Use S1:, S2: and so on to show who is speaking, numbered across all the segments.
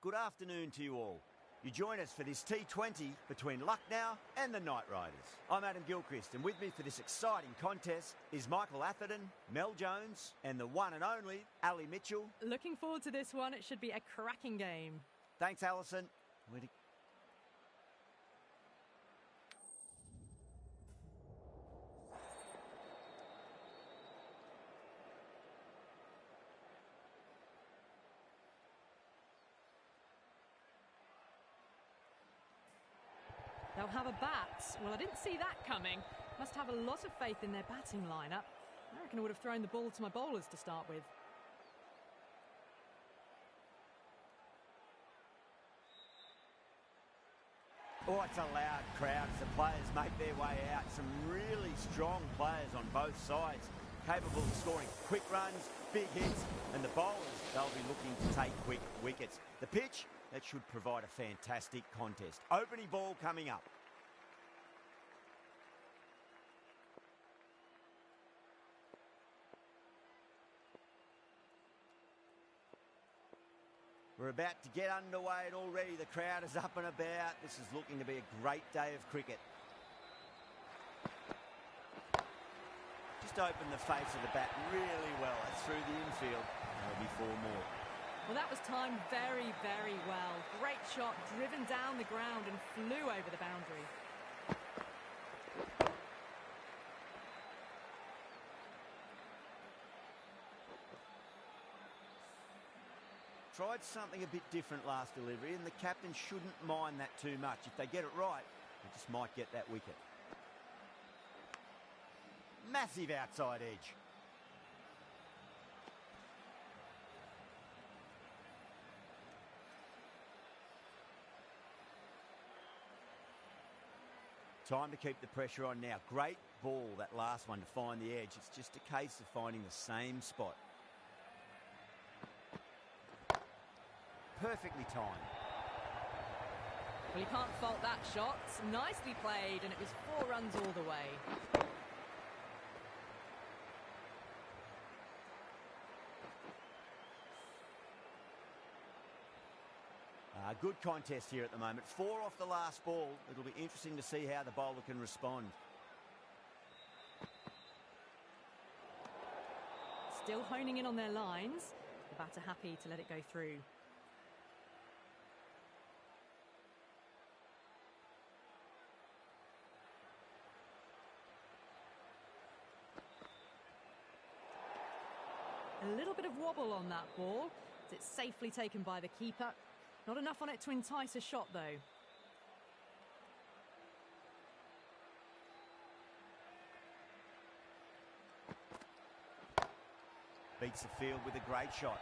S1: good afternoon to you all. You join us for this T20 between Lucknow and the Knight Riders. I'm Adam Gilchrist, and with me for this exciting contest is Michael Atherton, Mel Jones, and the one and only Ali Mitchell.
S2: Looking forward to this one. It should be a cracking game.
S1: Thanks, Alison.
S2: They'll have a bat. Well, I didn't see that coming. Must have a lot of faith in their batting lineup. I reckon I would have thrown the ball to my bowlers to start with.
S1: Oh, it's a loud crowd as the players make their way out. Some really strong players on both sides, capable of scoring quick runs, big hits, and the bowlers, they'll be looking to take quick wickets. The pitch, that should provide a fantastic contest. Opening ball coming up. We're about to get underway and already the crowd is up and about. This is looking to be a great day of cricket. Just opened the face of the bat really well. That's through the infield. There'll be 4 more.
S2: Well, that was timed very, very well. Great shot, driven down the ground and flew over the boundary.
S1: Tried something a bit different last delivery, and the captain shouldn't mind that too much. If they get it right, they just might get that wicket. Massive outside edge. Time to keep the pressure on now. Great ball, that last one, to find the edge. It's just a case of finding the same spot. Perfectly timed.
S2: Well, you can't fault that shot. Nicely played, and it was 4 runs all the way.
S1: Good contest here at the moment. 4 off the last ball. It'll be interesting to see how the bowler can respond.
S2: Still honing in on their lines. The batter happy to let it go through. A little bit of wobble on that ball. It's safely taken by the keeper. Not enough on it to entice a shot, though.
S1: Beats the field with a great shot.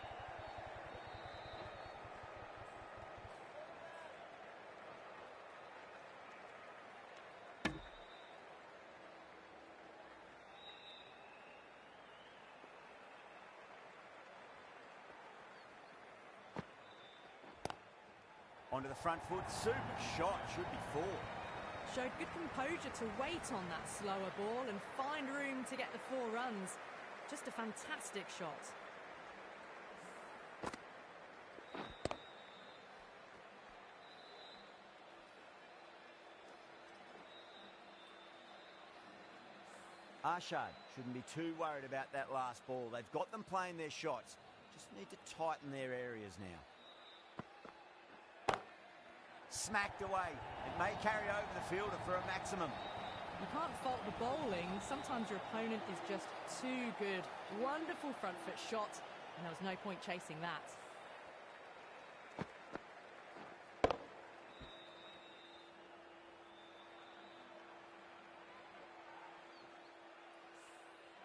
S1: Onto the front foot, super shot, should be 4.
S2: Showed good composure to wait on that slower ball and find room to get the 4 runs. Just a fantastic shot.
S1: Arshad shouldn't be too worried about that last ball. They've got them playing their shots. Just need to tighten their areas now. Smacked away. It may carry over the fielder for a maximum.
S2: You can't fault the bowling. Sometimes your opponent is just too good. Wonderful front foot shot, and there was no point chasing that.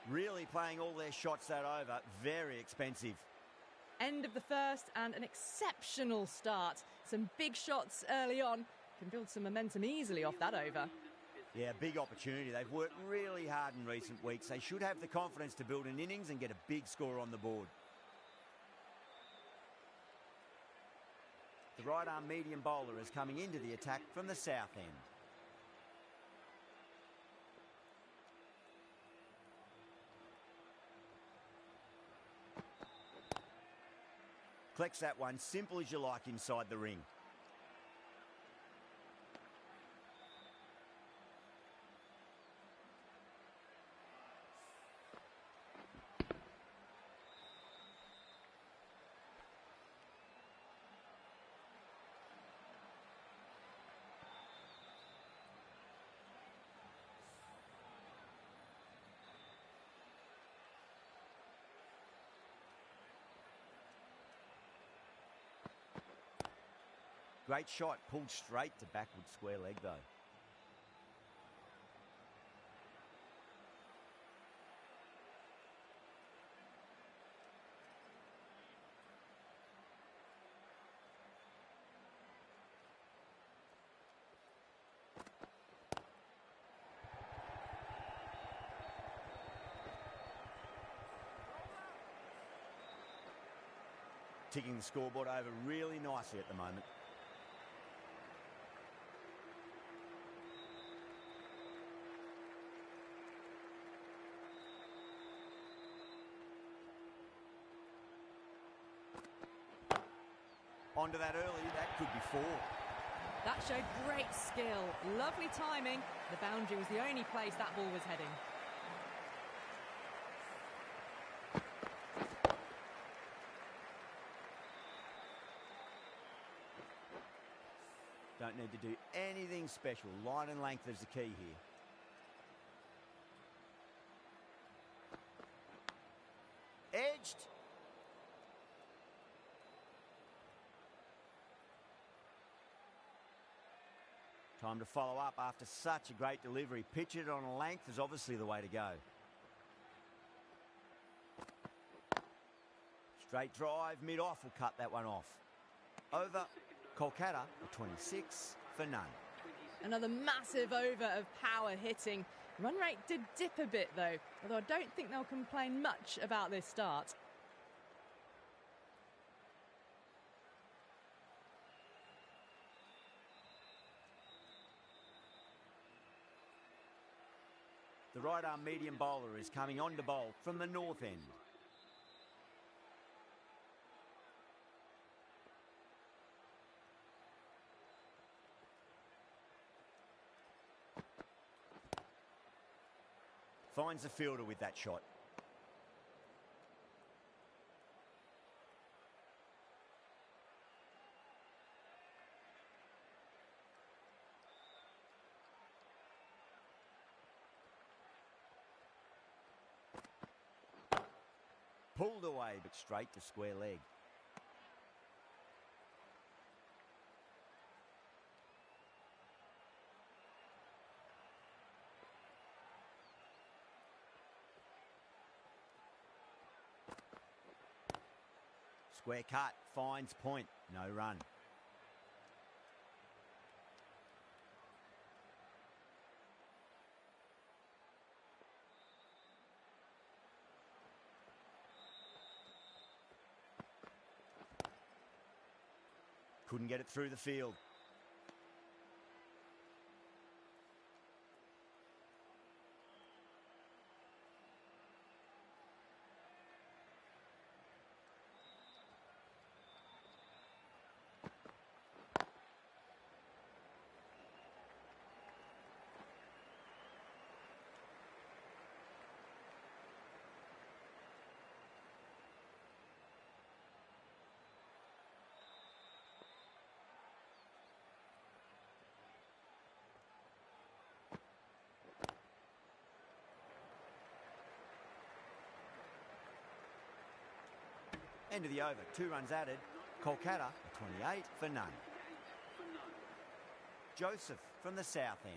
S1: Really playing all their shots that over. Very expensive.
S2: End of the first and an exceptional start. Some big shots early on. Can build some momentum easily off that over.
S1: Yeah, big opportunity. They've worked really hard in recent weeks. They should have the confidence to build an innings and get a big score on the board. The right-arm medium bowler is coming into the attack from the south end. Collects that one, simple as you like inside the ring. Great shot, pulled straight to backward square leg though. Ticking the scoreboard over really nicely at the moment. Onto that early, that could be 4.
S2: That showed great skill. Lovely timing. The boundary was the only place that ball was heading.
S1: Don't need to do anything special. Line and length is the key here. Edged. Time to follow up after such a great delivery. Pitch it on a length is obviously the way to go. Straight drive, mid-off will cut that one off. Over, Kolkata, 26 for none.
S2: Another massive over of power hitting. Run rate did dip a bit though, although I don't think they'll complain much about this start.
S1: The right-arm medium bowler is coming on to bowl from the north end. Finds the fielder with that shot. Pulled away, but straight to square leg. Square cut, finds point, no run. Couldn't get it through the field. End of the over, 2 runs added. Kolkata, 28 for none. Joseph from the south end.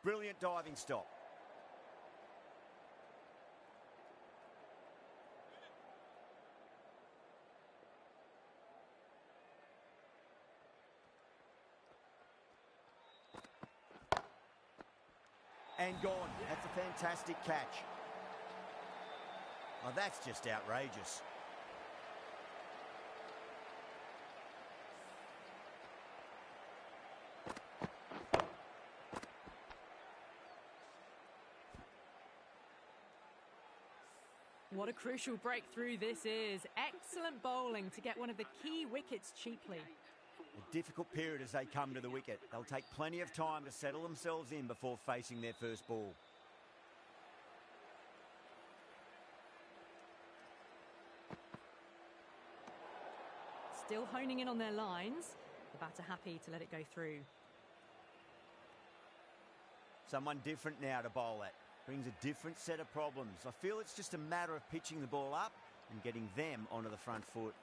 S1: Brilliant diving stop. And gone. That's a fantastic catch. Oh, that's just outrageous.
S2: What a crucial breakthrough this is. Excellent bowling to get one of the key wickets cheaply.
S1: A difficult period as they come to the wicket. They'll take plenty of time to settle themselves in before facing their first ball.
S2: Still honing in on their lines. The batter happy to let it go through.
S1: Someone different now to bowl at. Brings a different set of problems. I feel it's just a matter of pitching the ball up and getting them onto the front foot.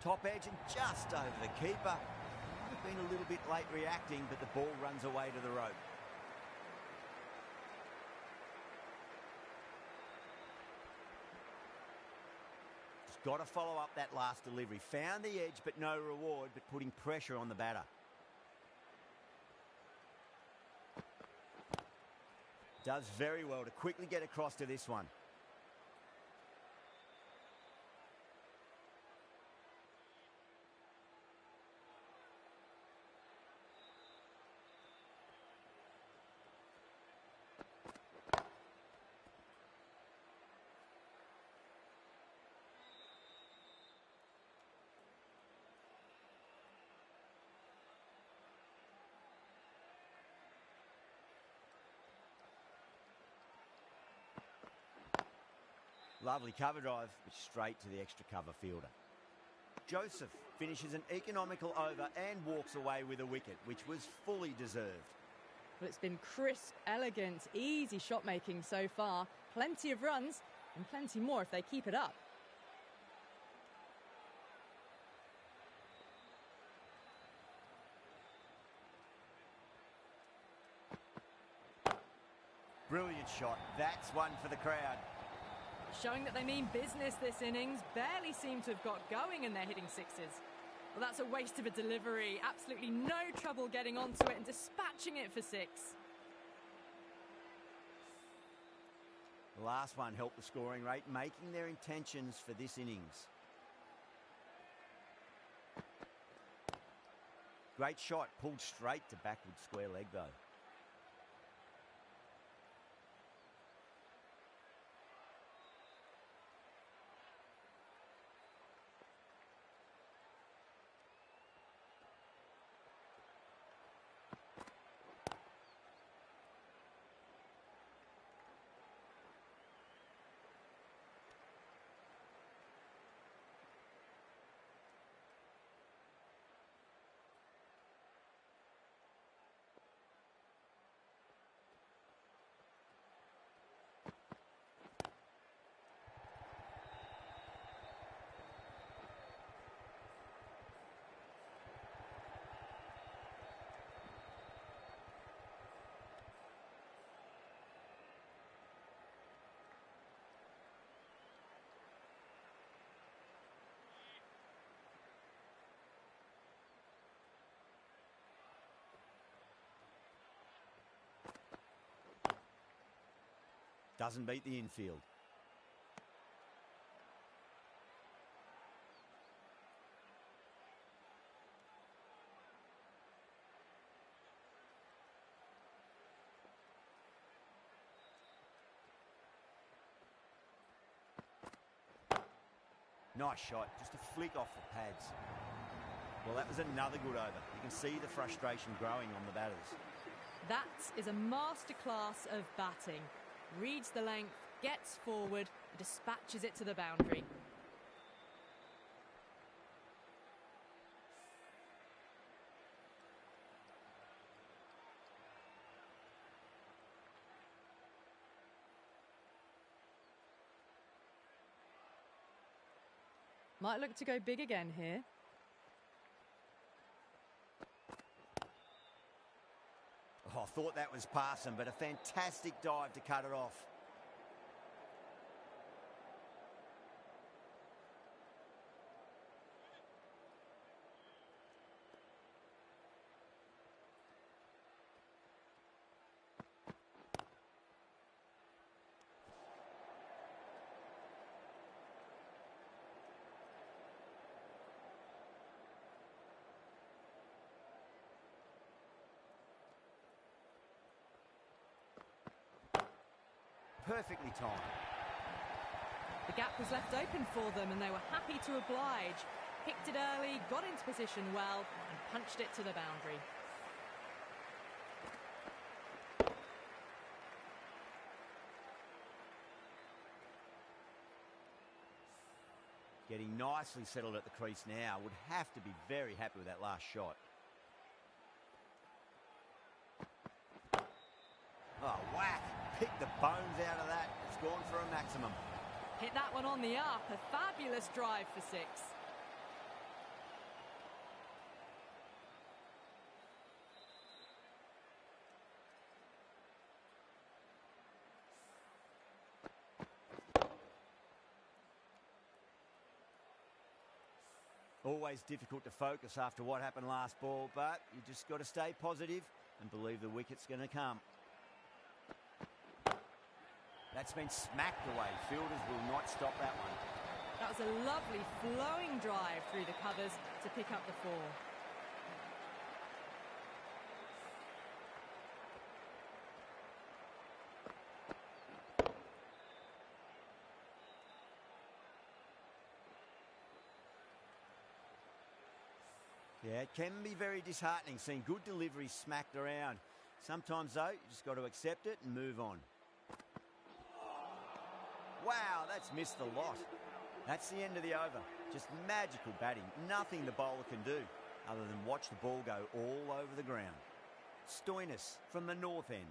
S1: Top edge and just over the keeper. Might have been a little bit late reacting, but the ball runs away to the rope. Just got to follow up that last delivery. Found the edge, but no reward, but putting pressure on the batter. Does very well to quickly get across to this one. Lovely cover drive, but straight to the extra cover fielder. Joseph finishes an economical over and walks away with a wicket, which was fully deserved.
S2: Well, it's been crisp, elegant, easy shot making so far. Plenty of runs and plenty more if they keep it up.
S1: Brilliant shot. That's one for the crowd.
S2: Showing that they mean business this innings. Barely seem to have got going and they're hitting sixes. Well, that's a waste of a delivery. Absolutely no trouble getting onto it and dispatching it for six.
S1: The last one helped the scoring rate, making their intentions for this innings. Great shot, pulled straight to backward square leg though. Doesn't beat the infield. Nice shot, just a flick off the pads. Well, that was another good over. You can see the frustration growing on the batters.
S2: That is a masterclass of batting. Reads the length, gets forward, and dispatches it to the boundary. Might look to go big again here.
S1: Oh, I thought that was passing, but a fantastic dive to cut it off. Perfectly timed.
S2: The gap was left open for them and they were happy to oblige. Picked it early, got into position well and punched it to the boundary.
S1: Getting nicely settled at the crease now. Would have to be very happy with that last shot. Oh, whack! Picked the bones out of that. It's gone for a maximum.
S2: Hit that one on the up. A fabulous drive for 6.
S1: Always difficult to focus after what happened last ball, but you just got to stay positive and believe the wicket's going to come. That's been smacked away. Fielders will not stop that one.
S2: That was a lovely flowing drive through the covers to pick up the 4.
S1: Yeah, it can be very disheartening seeing good deliveries smacked around. Sometimes, though, you just got to accept it and move on. Wow, that's missed the lot. That's the end of the over. Just magical batting. Nothing the bowler can do other than watch the ball go all over the ground. Stoinis from the north end.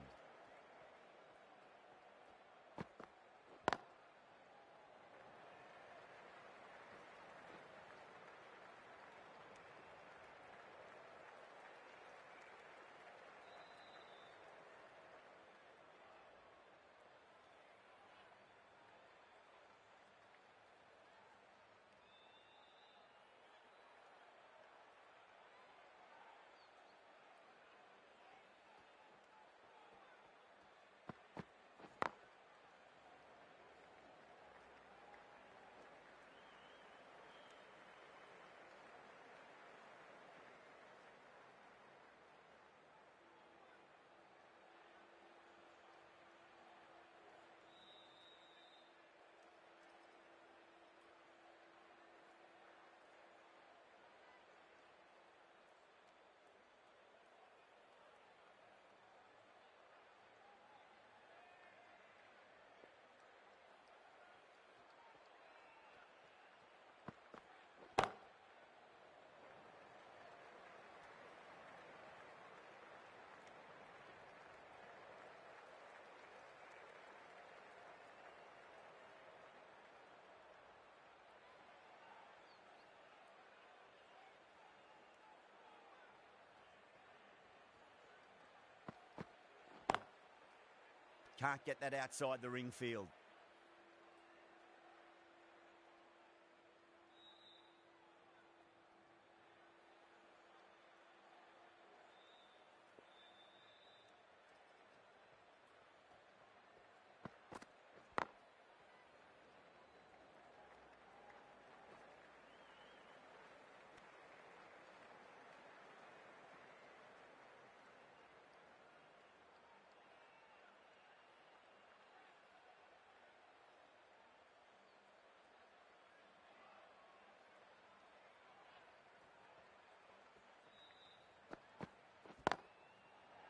S1: Can't get that outside the ring field.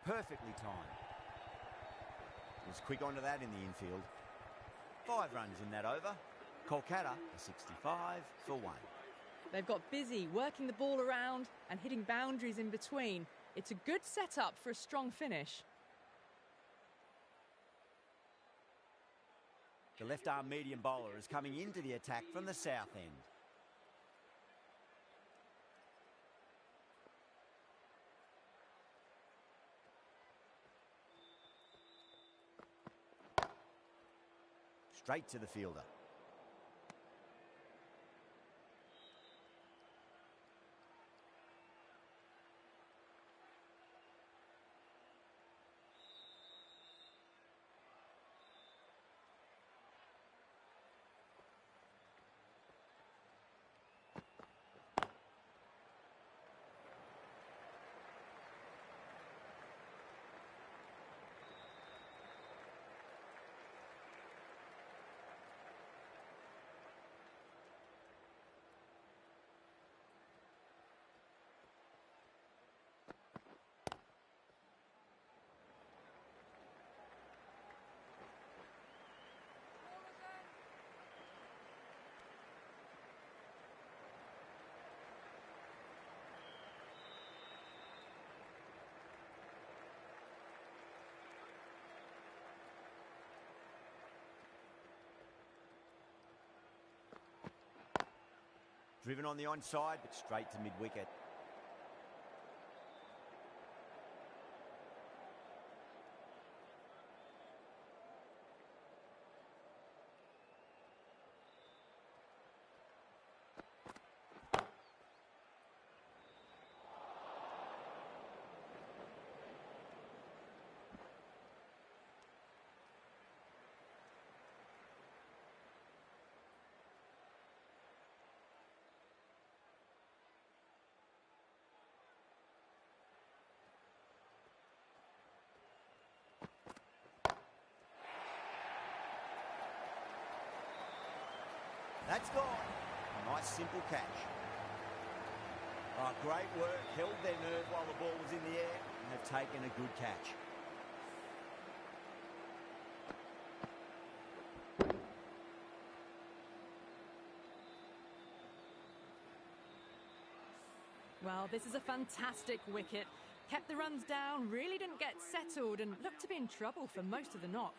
S1: Perfectly timed. Was quick onto that in the infield. 5 runs in that over. Kolkata are 65 for 1.
S2: They've got busy working the ball around and hitting boundaries in between. It's a good setup for a strong finish.
S1: The left-arm medium bowler is coming into the attack from the south end. Straight to the fielder. Driven on the onside, but straight to mid-wicket. That's gone. A nice simple catch. Oh, great work. Held their nerve while the ball was in the air and have taken a good catch.
S2: Well, this is a fantastic wicket. Kept the runs down, really didn't get settled and looked to be in trouble for most of the knock.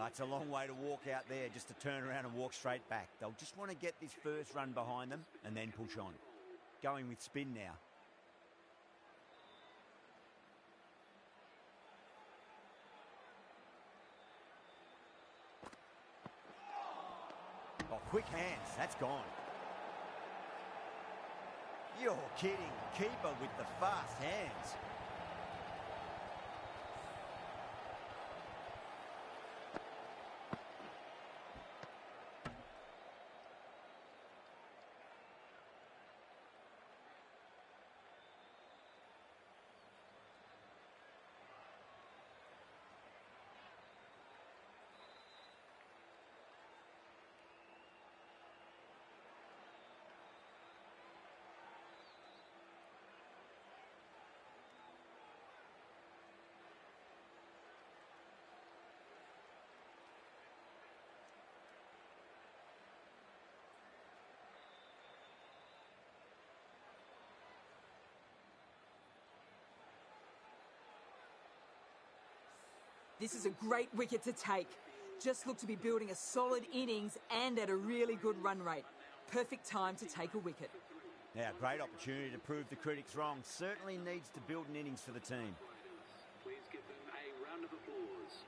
S1: It's a long way to walk out there just to turn around and walk straight back. They'll just want to get this first run behind them and then push on. Going with spin now. Oh, quick hands. That's gone. You're kidding. Keeper with the fast hands.
S3: This is a great wicket to take. Just look to be building a solid innings and at a really good run rate. Perfect time to take a wicket.
S1: Now, great opportunity to prove the critics wrong. Certainly needs to build an innings for the team.
S4: Please give them a round of applause.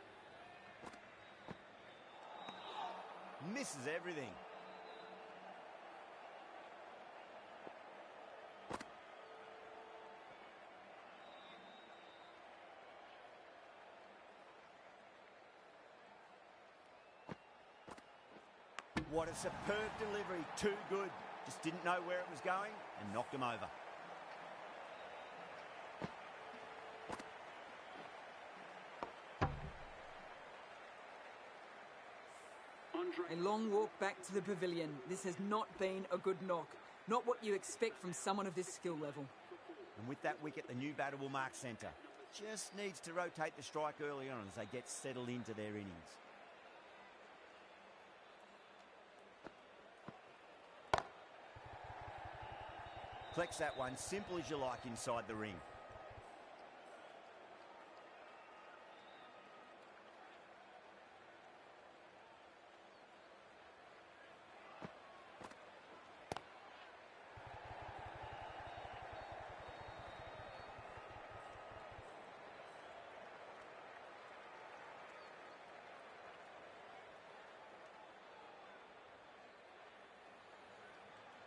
S1: Misses everything. What a superb delivery. Too good. Just didn't know where it was going and knocked him over.
S3: A long walk back to the pavilion. This has not been a good knock. Not what you expect from someone of this skill level.
S1: And with that wicket, the new batter will mark centre. Just needs to rotate the strike early on as they get settled into their innings. Flex that one, simple as you like inside the ring.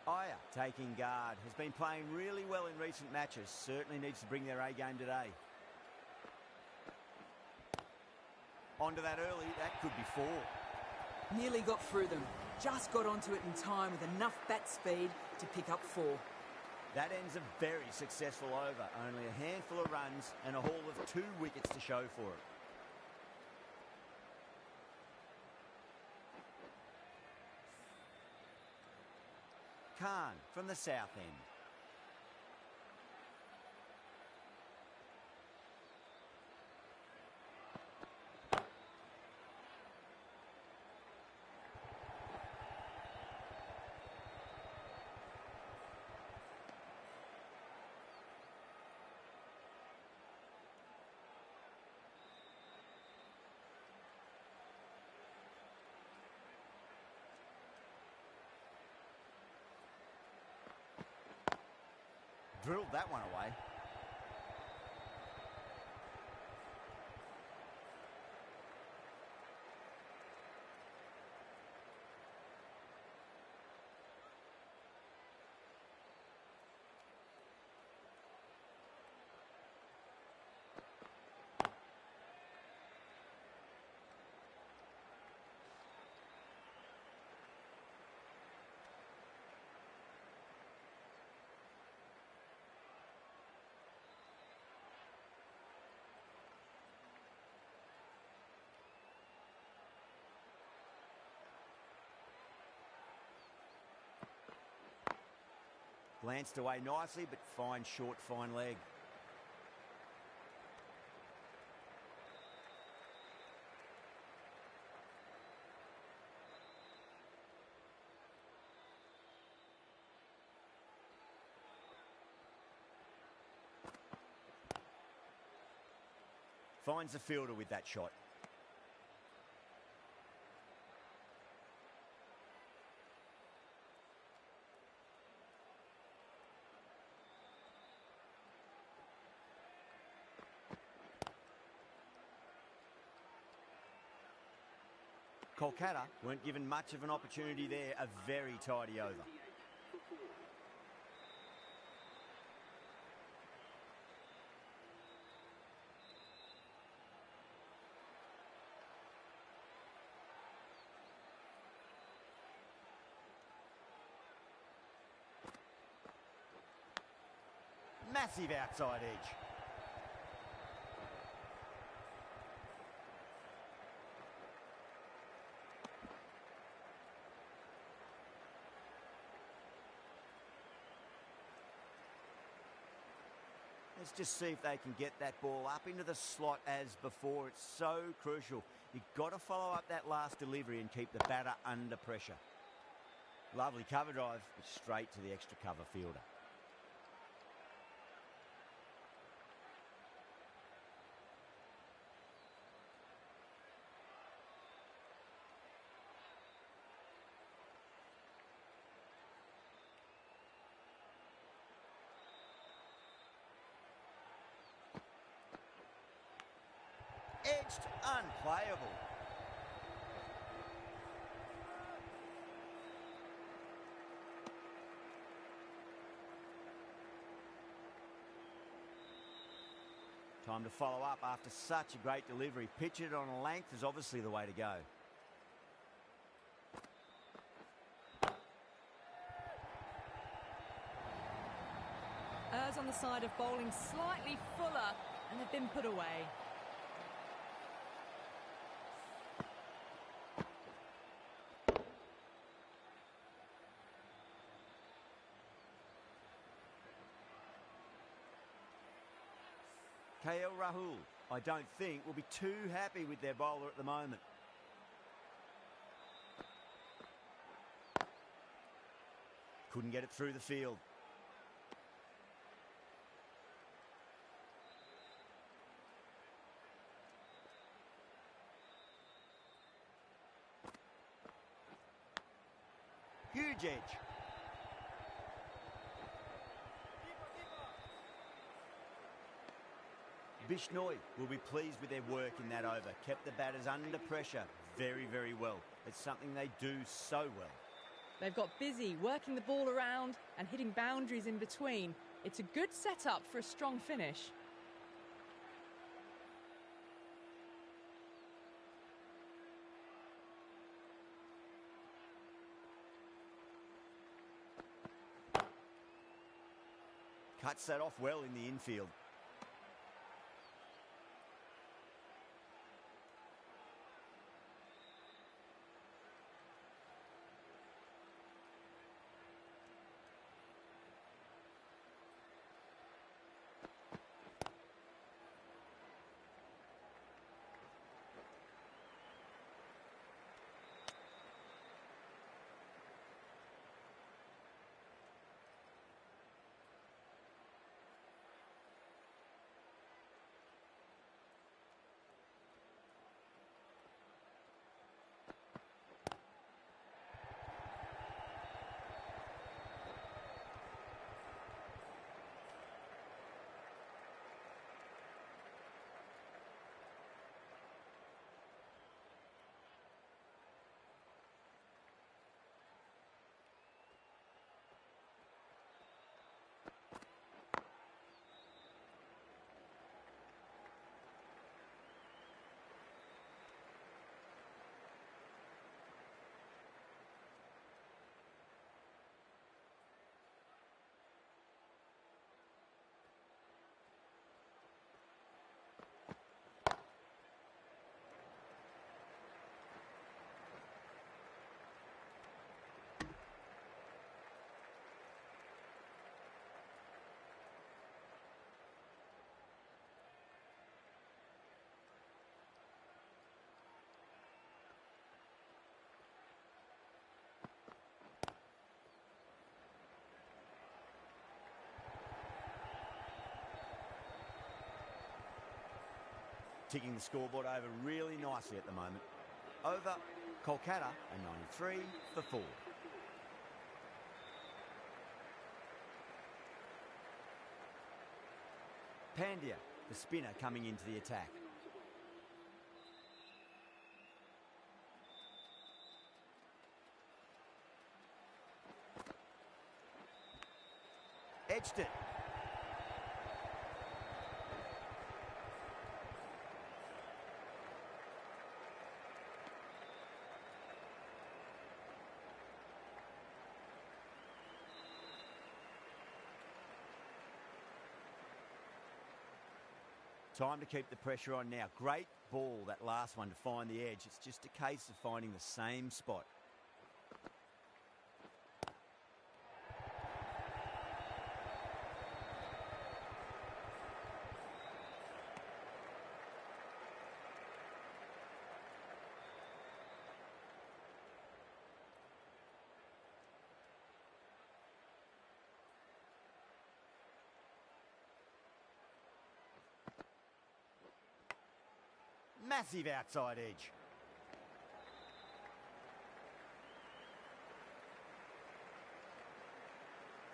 S1: Iyer, taking guard, has been playing really well in recent matches. Certainly needs to bring their A game today. Onto that early, that could be four.
S3: Nearly got through them. Just got onto it in time with enough bat speed to pick up four.
S1: That ends a very successful over. Only a handful of runs and a haul of 2 wickets to show for it. Khan from the south end. drilled that one away. Glanced away nicely, but fine short, fine leg. Finds the fielder with that shot. Kolkata weren't given much of an opportunity there. A very tidy over. Massive outside edge. Let's just see if they can get that ball up into the slot as before. It's so crucial. You've got to follow up that last delivery and keep the batter under pressure. Lovely cover drive, but straight to the extra cover fielder. Edged, unplayable. Time to follow up after such a great delivery. Pitch it on a length is obviously the way to go.
S2: Errs on the side of bowling slightly fuller, and they've been put away.
S1: KL Rahul, I don't think, will be too happy with their bowler at the moment. Couldn't get it through the field. Huge edge. Bishnoi will be pleased with their work in that over. Kept the batters under pressure very, very well. It's something they do so well.
S2: They've got busy working the ball around and hitting boundaries in between. It's a good setup for a strong finish.
S1: Cuts that off well in the infield. ticking the scoreboard over really nicely at the moment. Over, Kolkata a 93 for 4. Pandya, the spinner, coming into the attack. Edged it. Time to keep the pressure on now. Great ball, that last one, to find the edge. It's just a case of finding the same spot. Massive outside edge.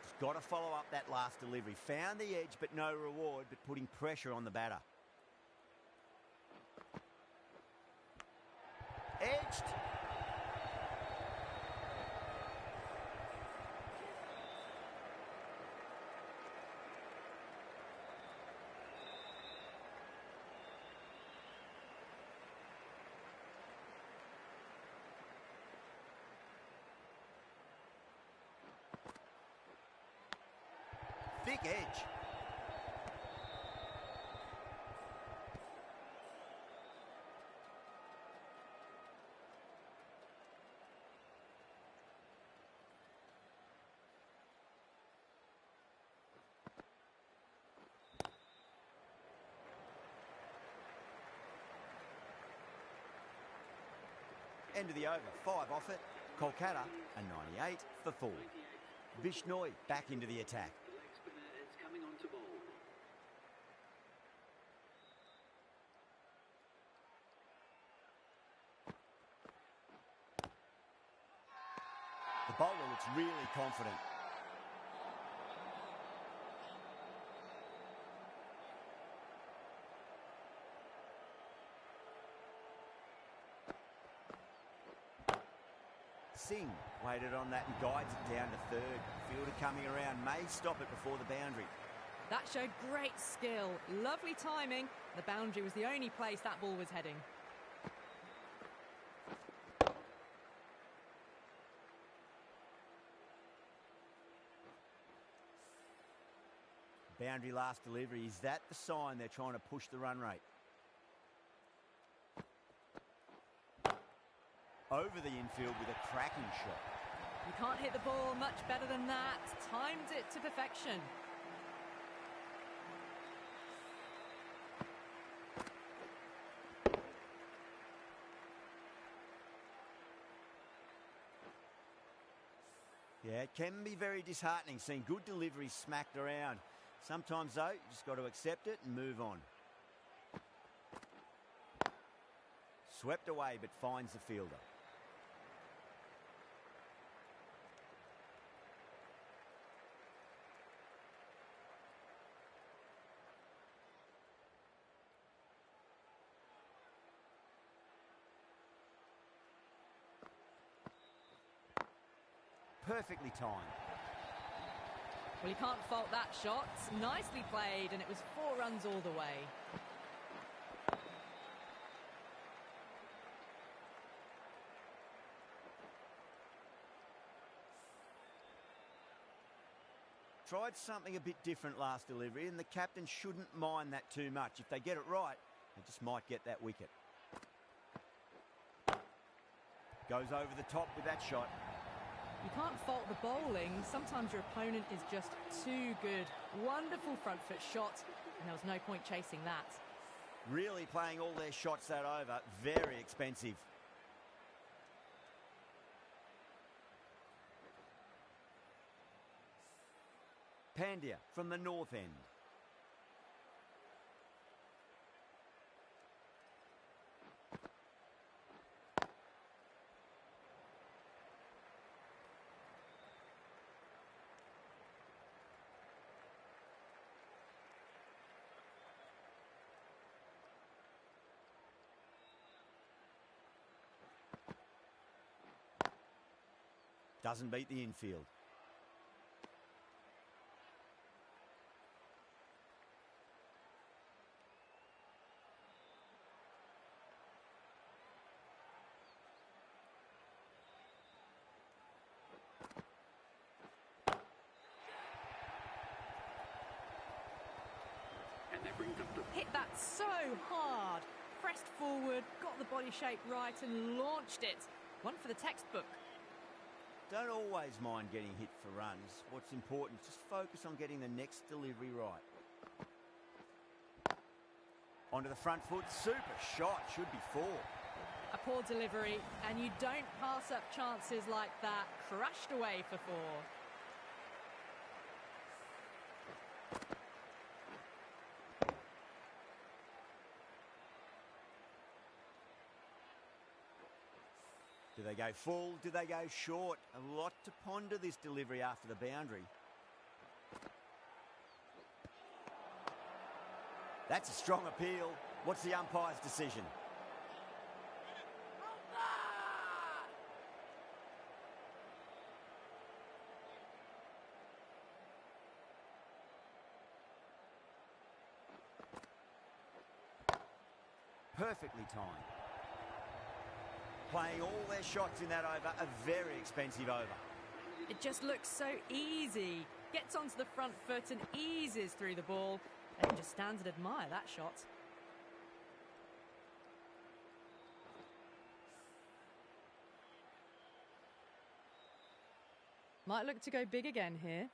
S1: He's got to follow up that last delivery. Found the edge, but no reward, but putting pressure on the batter. Edged. Thick edge. End of the over. 5 off it. Kolkata a 98 for 4. Bishnoi back into the attack. The bowler looks really confident. Singh waited on that and guides it down to third. Fielder coming around may stop it before the boundary.
S2: That showed great skill. Lovely timing. The boundary was the only place that ball was heading.
S1: Boundary last delivery. Is that the sign they're trying to push the run rate? Over the infield with a cracking shot.
S2: You can't hit the ball much better than that. Timed it to perfection.
S1: Yeah, it can be very disheartening seeing good deliveries smacked around. Sometimes, though, you just got to accept it and move on. Swept away, but finds the fielder. Perfectly timed.
S2: Well, you can't fault that shot. Nicely played, and it was 4 runs all the way.
S1: Tried something a bit different last delivery, and the captain shouldn't mind that too much. If they get it right, they just might get that wicket. Goes over the top with that shot.
S2: You can't fault the bowling. Sometimes your opponent is just too good. Wonderful front foot shot, and there was no point chasing that.
S1: Really playing all their shots that over. Very expensive. Pandya from the north end. Doesn't beat the infield.
S4: And that brings up the
S2: Hit that so hard. Pressed forward, got the body shape right and launched it. One for the textbook.
S1: Don't always mind getting hit for runs. What's important is just focus on getting the next delivery right. Onto the front foot, super shot, should be 4.
S2: A poor delivery, and you don't pass up chances like that. Crashed away for 4.
S1: Do they go full? Do they go short? A lot to ponder this delivery after the boundary. That's a strong appeal. What's the umpire's decision? Perfectly timed. Playing all their shots in that over, a very expensive over.
S2: It just looks so easy. Gets onto the front foot and eases through the ball. And just stands and admire that shot. Might look to go big again here.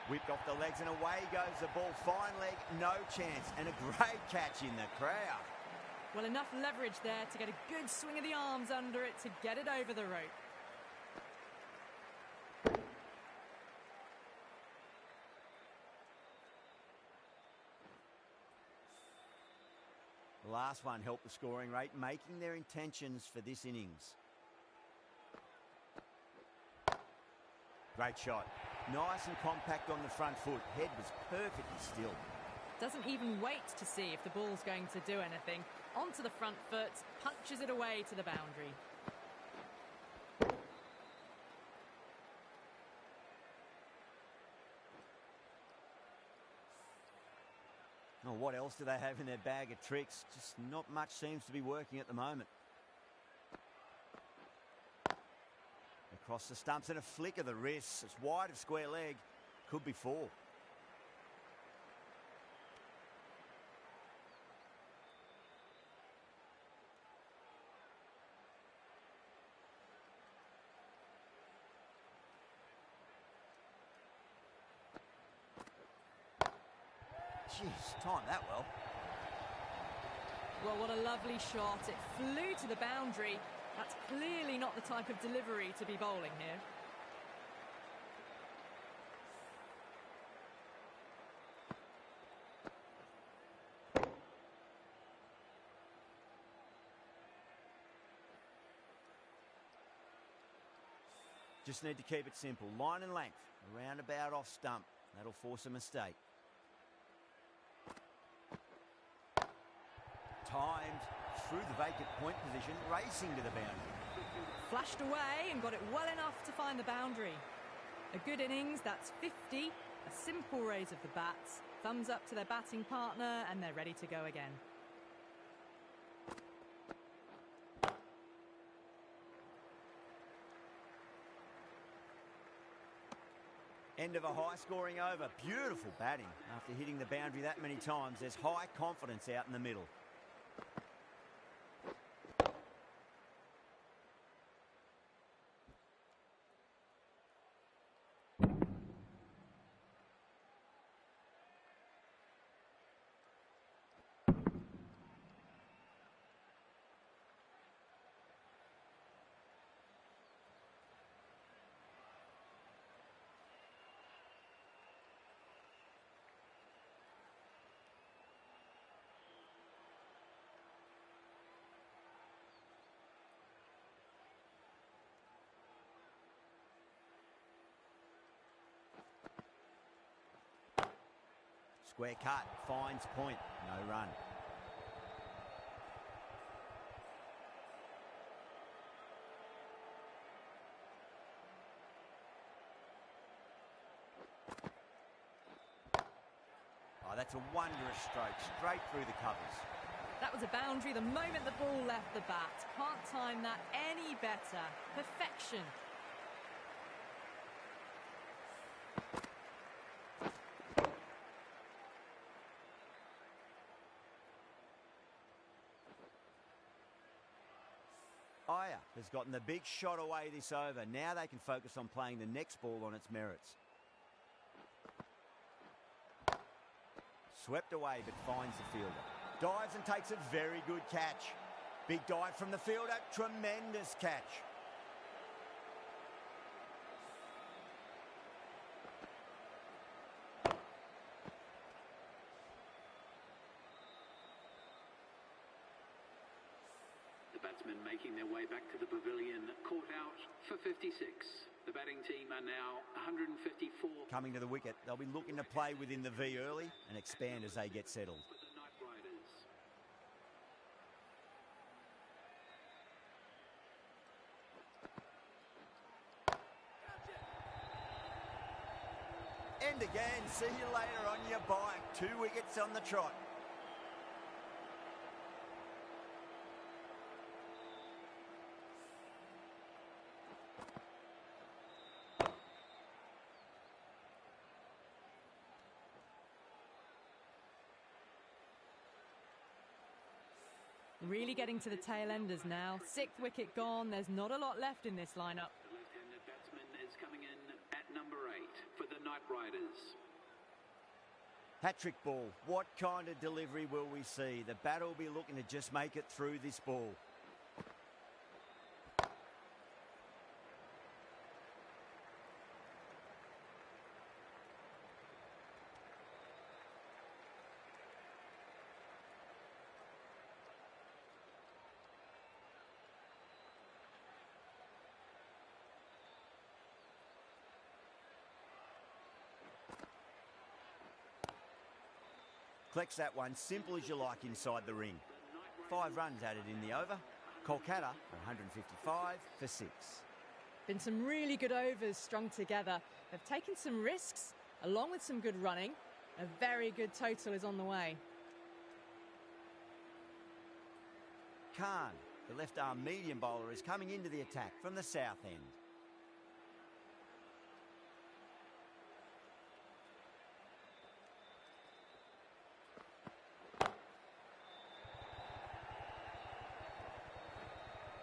S1: Whipped off the legs and away goes the ball. Fine leg, no chance. And a great catch in the crowd.
S2: Well, enough leverage there to get a good swing of the arms under it to get it over the rope.
S1: The last one helped the scoring rate, making their intentions for this innings. Great shot. Nice and compact on the front foot. Head was perfectly still.
S2: Doesn't even wait to see if the ball's going to do anything. Onto the front foot, punches it away to the boundary.
S1: Oh, what else do they have in their bag of tricks? Just not much seems to be working at the moment. Across the stumps and a flick of the wrists. It's wide of square leg. Could be 4. Jeez, timed that well.
S2: Well, what a lovely shot. It flew to the boundary. That's clearly not the type of delivery to be bowling here.
S1: Just need to keep it simple. Line and length. Around about off stump. That'll force a mistake. Timed through the vacant point position, racing to the boundary.
S2: Flashed away and got it well enough to find the boundary. A good innings, that's 50. A simple raise of the bats. Thumbs up to their batting partner and they're ready to go again.
S1: End of a high-scoring over. Beautiful batting. After hitting the boundary that many times, there's high confidence out in the middle. Square cut, finds point, no run. that's a wondrous stroke, straight through the covers.
S2: That was a boundary the moment the ball left the bat. Can't time that any better. Perfection.
S1: Aya has gotten the big shot away this over. Now they can focus on playing the next ball on its merits. Swept away but finds the fielder. Dives and takes a very good catch. Big dive from the fielder. Tremendous catch.
S4: The batsmen making their way back to the pavilion, caught out for 56. The batting team are now 154.
S1: Coming to the wicket, they'll be looking to play within the V early and expand as they get settled.
S4: For the Night Riders.
S1: And again, see you later on your bike. 2 wickets on the trot.
S2: Really getting to the tail enders now. 6th wicket gone. There's not a lot left in this lineup.
S4: The left-handed batsman is coming in at number 8 for the Night Riders.
S1: Hat-trick ball. What kind of delivery will we see? The batter will be looking to just make it through this ball. Collects that one, simple as you like inside the ring. 5 runs added in the over. Kolkata are 155 for 6.
S2: Been some really good overs strung together. They've taken some risks, along with some good running. A very good total is on the way.
S1: Khan, the left-arm medium bowler, is coming into the attack from the south end.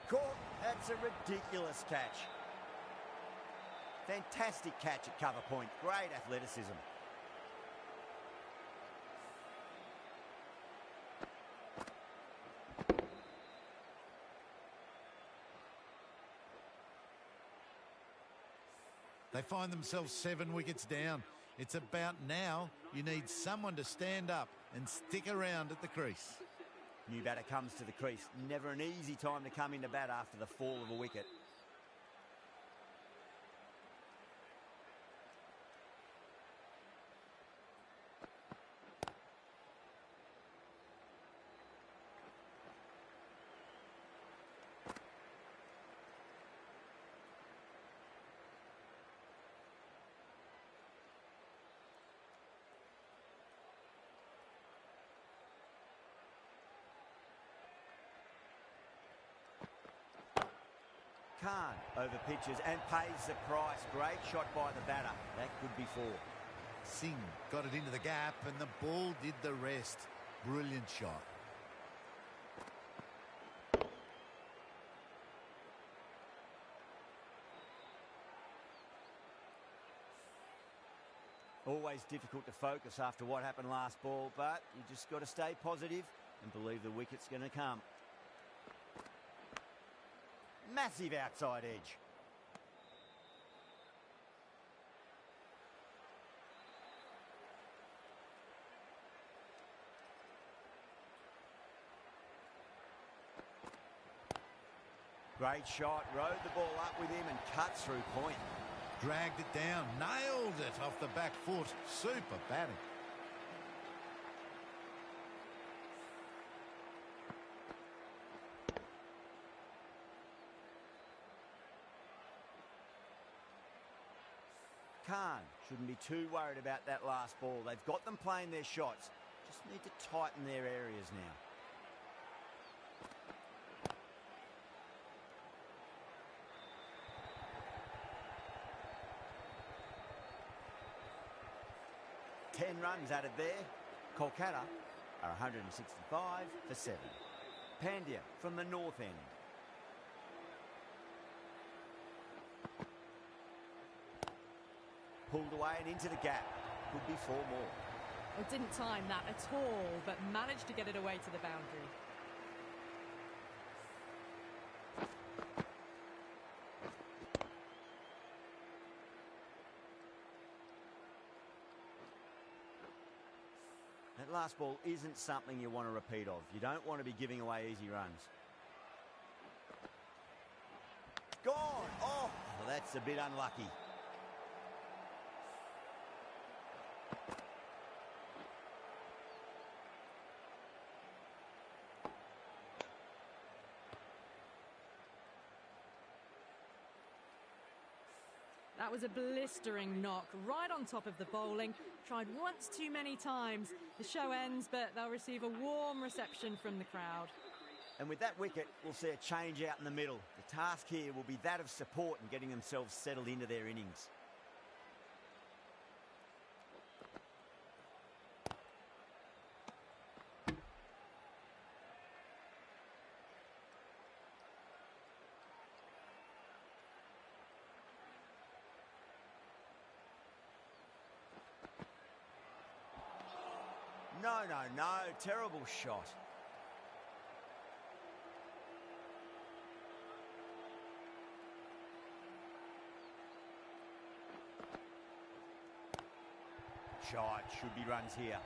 S1: Caught. That's a ridiculous catch. Fantastic catch at cover point. Great athleticism.
S5: They find themselves 7 wickets down. It's about now you need someone to stand up and stick around at the crease.
S1: New batter comes to the crease. Never an easy time to come into bat after the fall of a wicket. Khan over pitches and pays the price. Great shot by the batter. That could be 4.
S5: Singh got it into the gap and the ball did the rest. Brilliant shot.
S1: Always difficult to focus after what happened last ball, but you just got to stay positive and believe the wicket's going to come. Massive outside edge. Great shot, rode the ball up with him and cuts through point.
S5: Dragged it down, nailed it off the back foot. Super batting.
S1: Khan shouldn't be too worried about that last ball. They've got them playing their shots. Just need to tighten their areas now. Ten runs added there. Kolkata are 165 for 7. Pandya from the north end. Pulled away and into the gap. Could be 4 more.
S2: Well, didn't time that at all, but managed to get it away to the boundary.
S1: That last ball isn't something you want to repeat of. You don't want to be giving away easy runs. Gone! Oh, well, that's a bit unlucky.
S2: That was a blistering knock right on top of the bowling. Tried once too many times. The show ends, but they'll receive a warm reception from the crowd.
S1: And with that wicket, we'll see a change out in the middle. The task here will be that of support and getting themselves settled into their innings. No, terrible shot. Shot, should be runs here.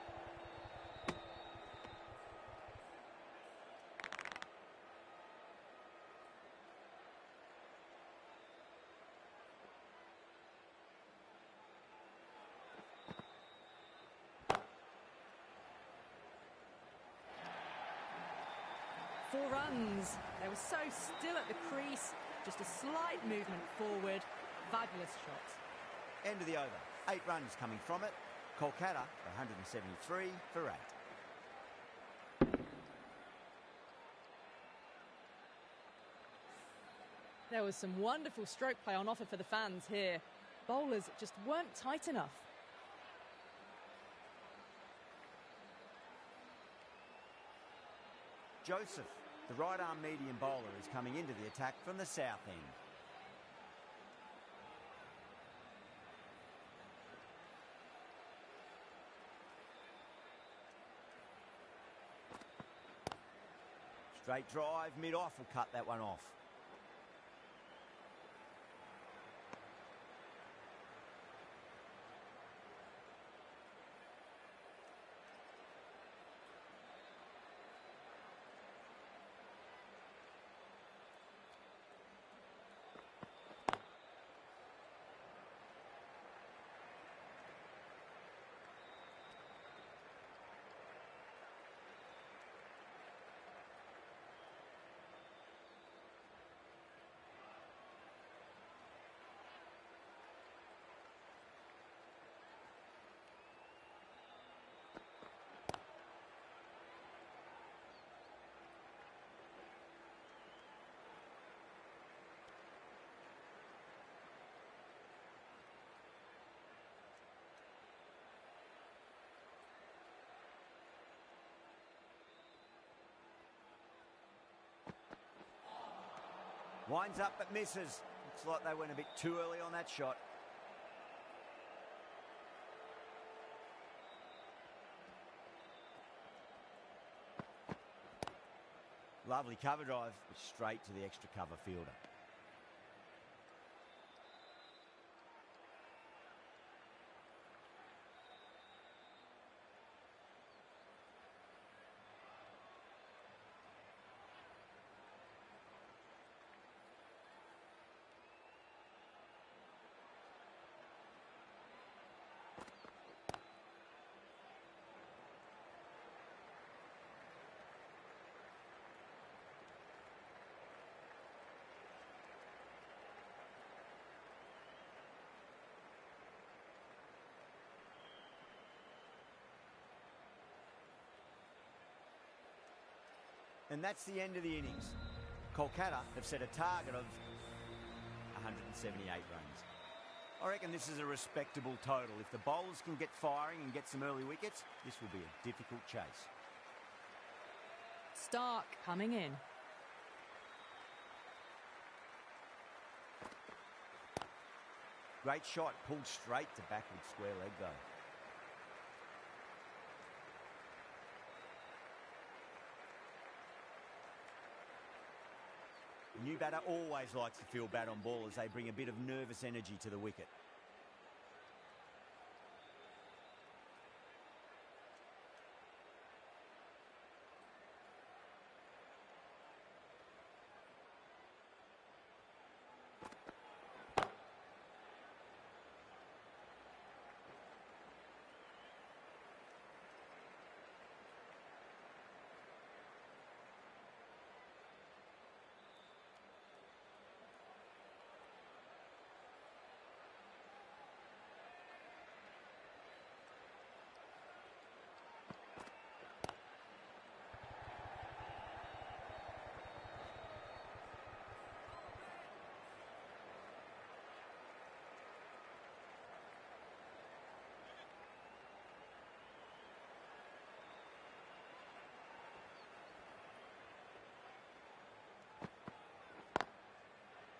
S2: Four runs. They were so still at the crease. Just a slight movement forward. Fabulous shot.
S1: End of the over. 8 runs coming from it. Kolkata 173 for 8.
S2: There was some wonderful stroke play on offer for the fans here. Bowlers just weren't tight enough.
S1: Joseph, the right-arm medium bowler, is coming into the attack from the south end. Straight drive, mid-off will cut that one off. Winds up but misses. Looks like they went a bit too early on that shot. Lovely cover drive, but straight to the extra cover fielder. And that's the end of the innings. Kolkata have set a target of 178 runs. I reckon this is a respectable total. If the bowlers can get firing and get some early wickets, this will be a difficult chase.
S2: Stark coming in.
S1: Great shot, pulled straight to backward square leg though. The new batter always likes to feel bat on ball as they bring a bit of nervous energy to the wicket.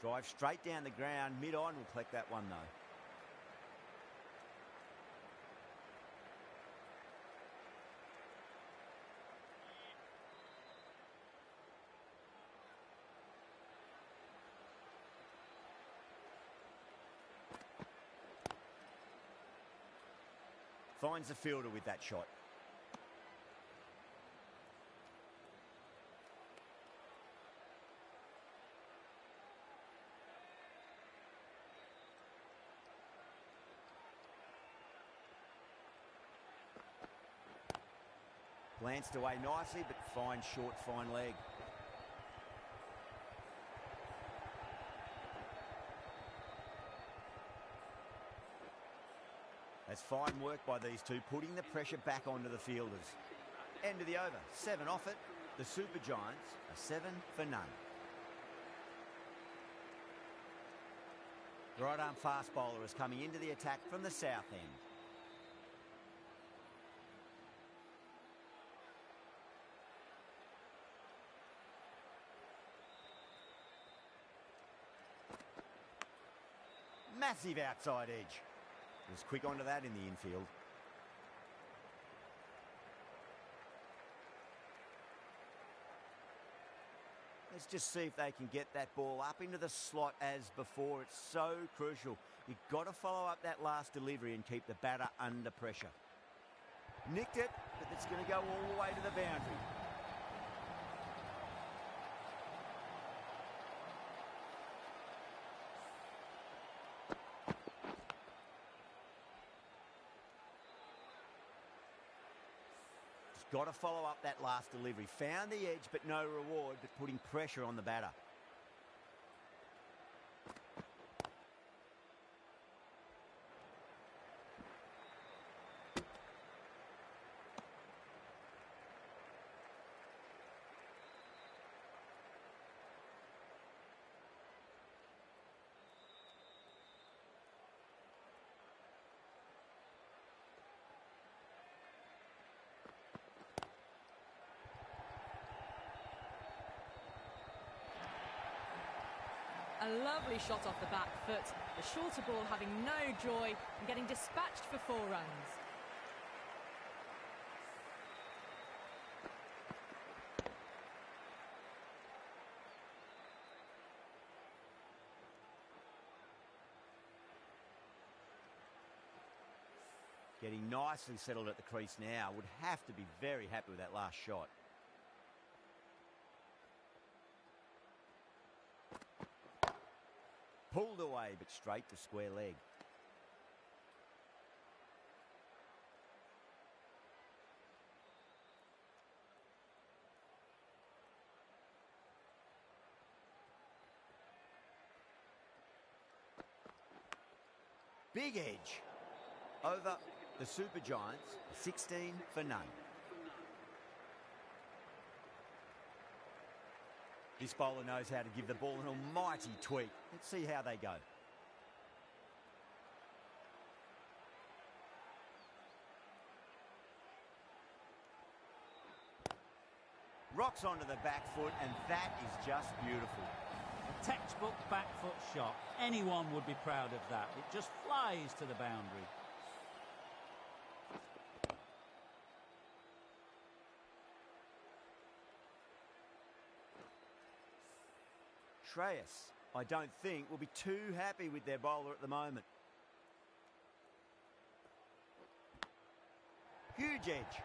S1: Drive straight down the ground, mid-on will collect that one though. Finds the fielder with that shot. Glanced away nicely, but fine short, fine leg. That's fine work by these two, putting the pressure back onto the fielders. End of the over, 7 off it. The Super Giants are 7 for none. Right arm fast bowler is coming into the attack from the south end. Massive outside edge. Was quick onto that in the infield. Let's just see if they can get that ball up into the slot as before. It's so crucial. You've got to follow up that last delivery and keep the batter under pressure. Nicked it, but it's going to go all the way to the boundary. Got to follow up that last delivery. Found the edge, but no reward, but putting pressure on the batter.
S2: A lovely shot off the back foot. The shorter ball having no joy and getting dispatched for 4 runs.
S1: Getting nicely settled at the crease now. Would have to be very happy with that last shot. Pulled away, but straight to square leg. Big edge. Over the Super Giants, 16 for none. This bowler knows how to give the ball an almighty tweak. Let's see how they go. Rocks onto the back foot, and that is just beautiful.
S6: A textbook back foot shot. Anyone would be proud of that. It just flies to the boundary.
S1: Shreyas, I don't think, will be too happy with their bowler at the moment. Huge edge.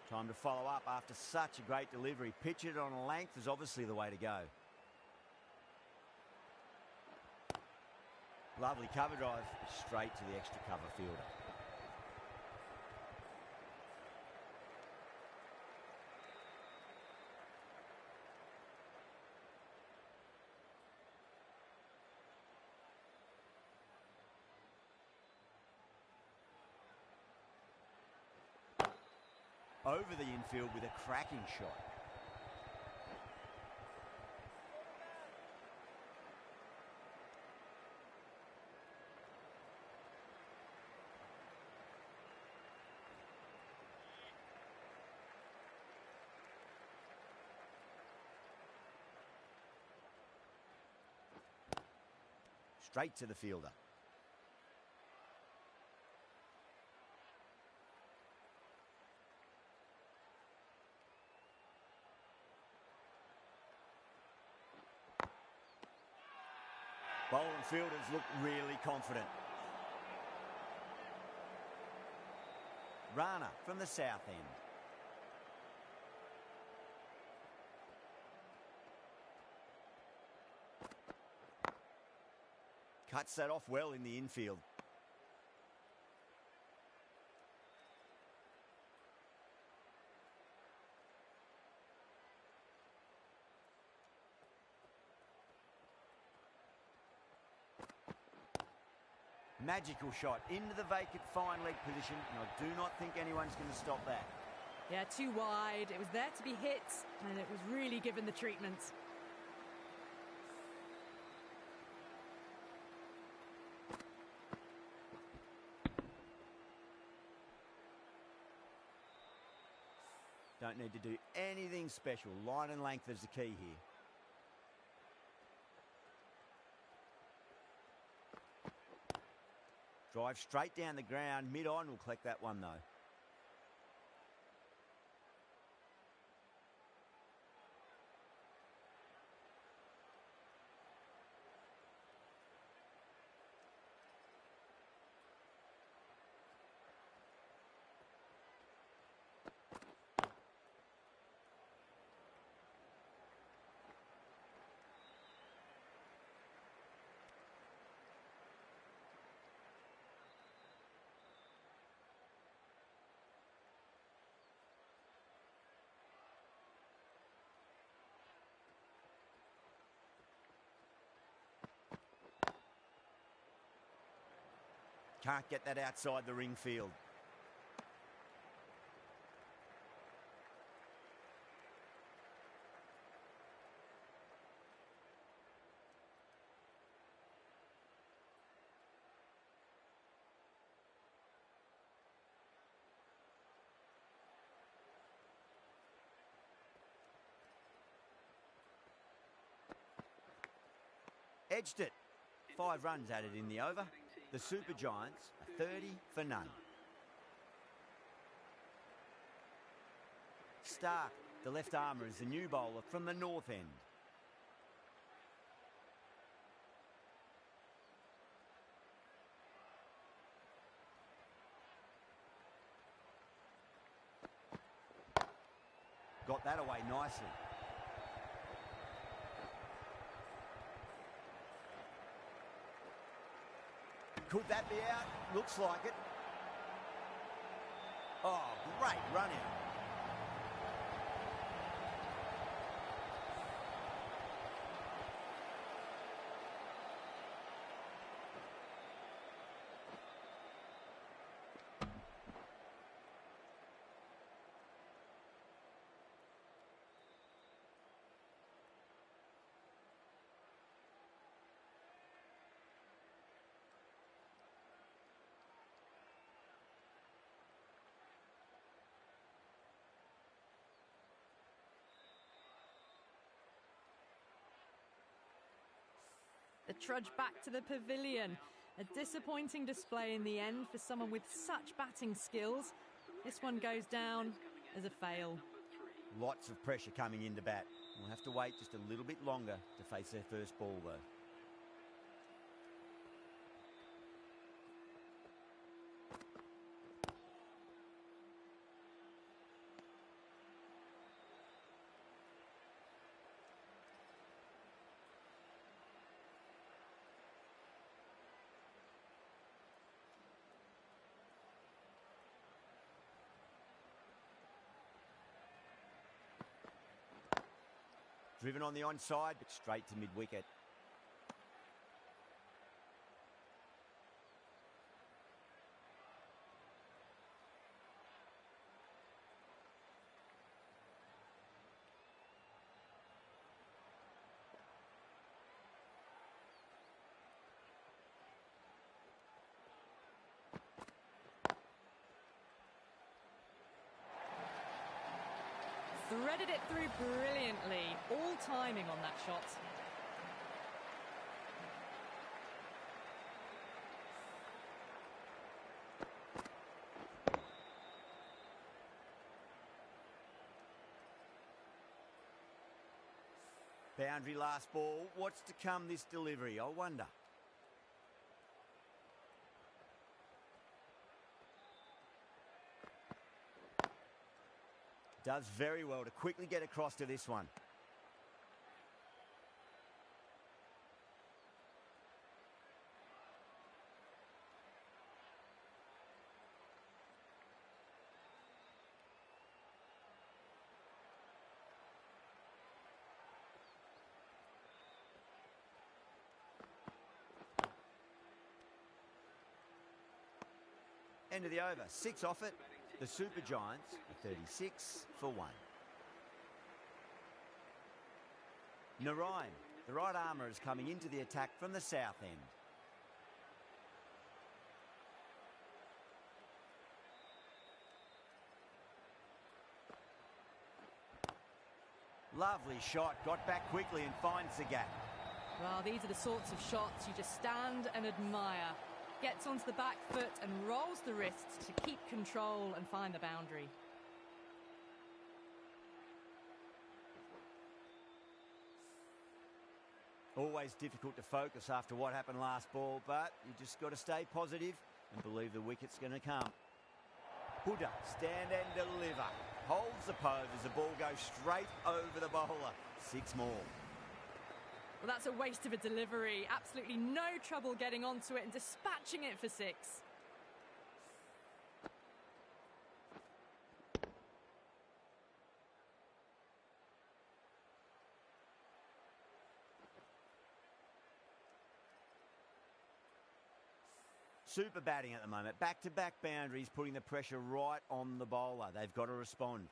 S1: Time to follow up after such a great delivery. Pitch it on a length is obviously the way to go. Lovely cover drive, straight to the extra cover fielder. Over the infield with a cracking shot. Straight to the fielder. Bowler and fielders look really confident. Rana from the south end. Cuts that off well in the infield. Magical shot into the vacant fine leg position, and I do not think anyone's going to stop that.
S2: Yeah, too wide. It was there to be hit, and it was really given the treatment.
S1: Don't need to do anything special. Line and length is the key here. Drive straight down the ground. Mid-on will collect that one, though. Can't get that outside the ring field. Edged it. 5 runs added in the over. The Super Giants are 30 for none. Stark, the left armour, is the new bowler from the north end. Got that away nicely. Could that be out? Looks like it. Oh, great run out.
S2: The trudge back to the pavilion. A disappointing display in the end for someone with such batting skills. This one goes down as a fail.
S1: Lots of pressure coming into bat. We'll have to wait just a little bit longer to face their first ball, though. Driven on the onside, but straight to mid-wicket.
S2: Threaded it through brilliantly. All timing on that shot.
S1: Boundary last ball. What's to come this delivery, I wonder? Does very well to quickly get across to this one. End of the over. 6 off it. The Super Giants are 36 for 1. Narayan, the right armour, is coming into the attack from the south end. Lovely shot, got back quickly and finds the gap.
S2: Well, these are the sorts of shots you just stand and admire. Gets onto the back foot and rolls the wrists to keep control and find the boundary.
S1: Always difficult to focus after what happened last ball, but you just got to stay positive and believe the wicket's going to come. Huda, stand and deliver. Holds the pose as the ball goes straight over the bowler. 6 more.
S2: Well, that's a waste of a delivery. Absolutely no trouble getting onto it and dispatching it for 6.
S1: Super batting at the moment. Back-to-back boundaries, putting the pressure right on the bowler. They've got to respond.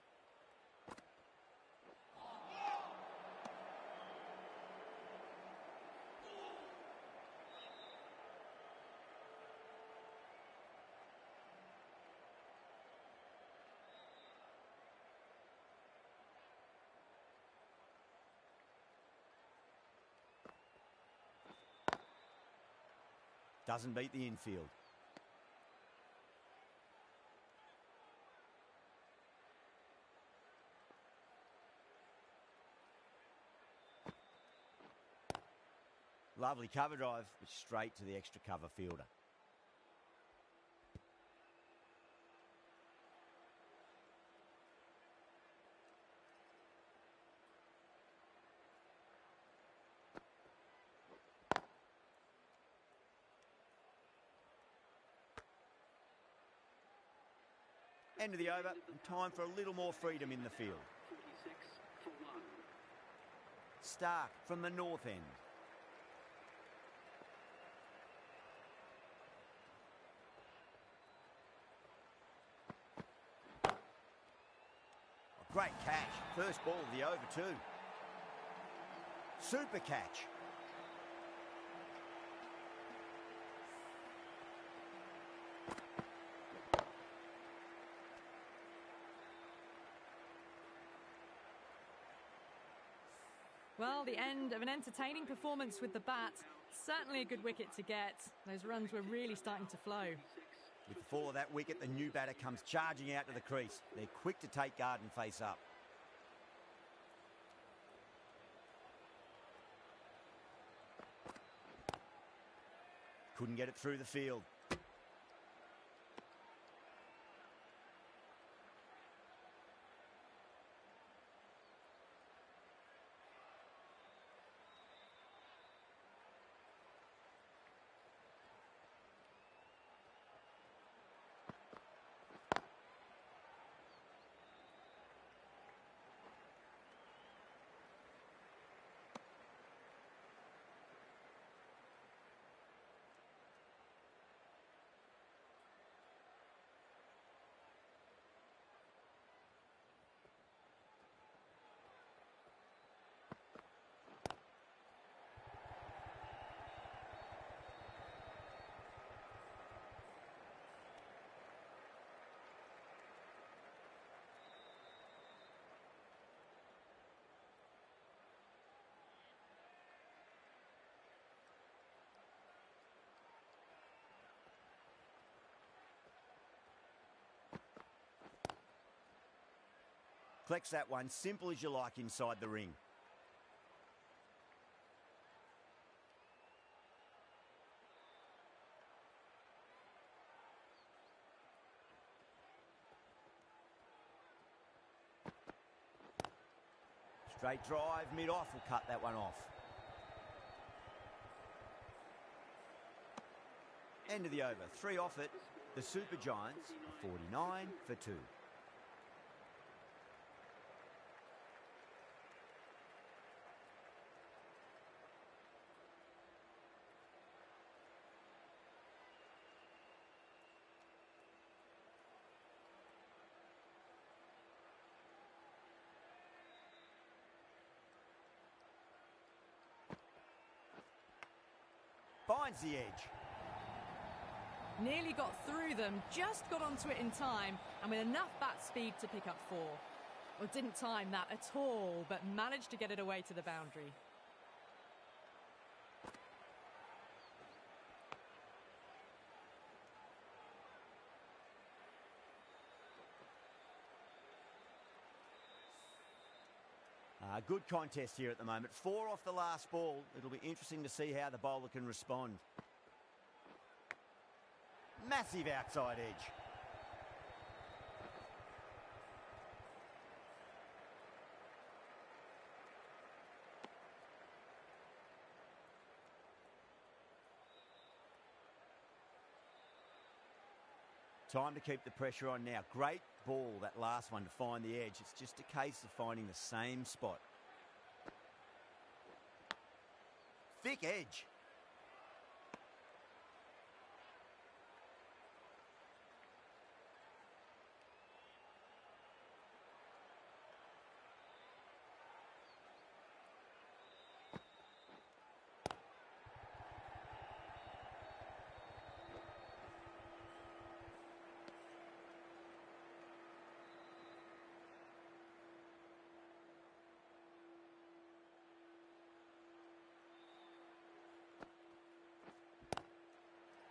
S1: Doesn't beat the infield. Lovely cover drive, but straight to the extra cover fielder. End of the over, and time for a little more freedom in the field.
S4: 46 for 1.
S1: Stark from the north end. A great catch. First ball of the over too. Super catch.
S2: Well, the end of an entertaining performance with the bat. Certainly a good wicket to get. Those runs were really starting to flow.
S1: With the fall of that wicket, the new batter comes charging out to the crease. They're quick to take guard and face up. Couldn't get it through the field. Collects that one, simple as you like inside the ring. Straight drive, mid-off will cut that one off. End of the over, 3 off it. The Super Giants are 49 for 2. Finds the edge.
S2: Nearly got through them, just got onto it in time, and with enough bat speed to pick up 4. Well, didn't time that at all, but managed to get it away to the boundary.
S1: Good contest here at the moment. 4 off the last ball. It'll be interesting to see how the bowler can respond. Massive outside edge. Time to keep the pressure on now. Great ball, that last one, to find the edge. It's just a case of finding the same spot. Thick edge.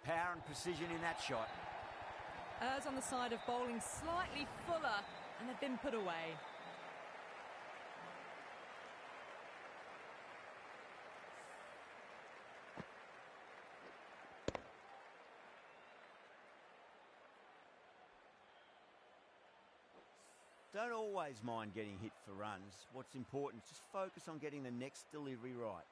S1: Power and precision in that shot.
S2: Errs on the side of bowling slightly fuller, and they've been put away.
S1: Don't always mind getting hit for runs. What's important is just focus on getting the next delivery right.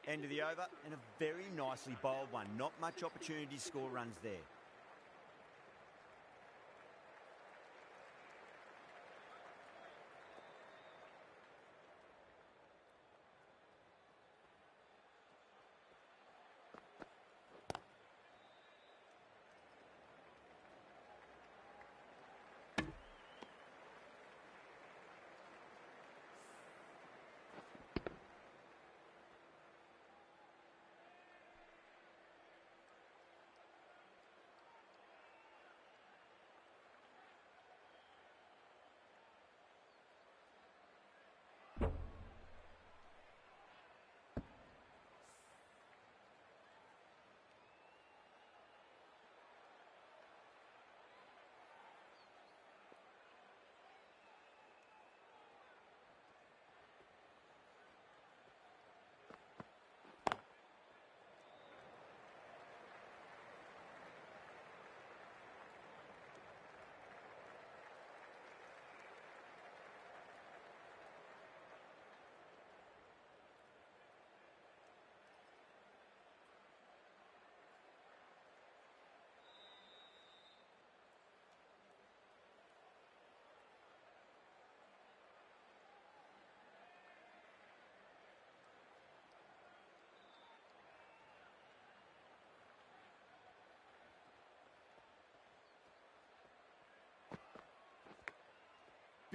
S1: End of the over, and a very nicely bowled one. Not much opportunity to score runs there.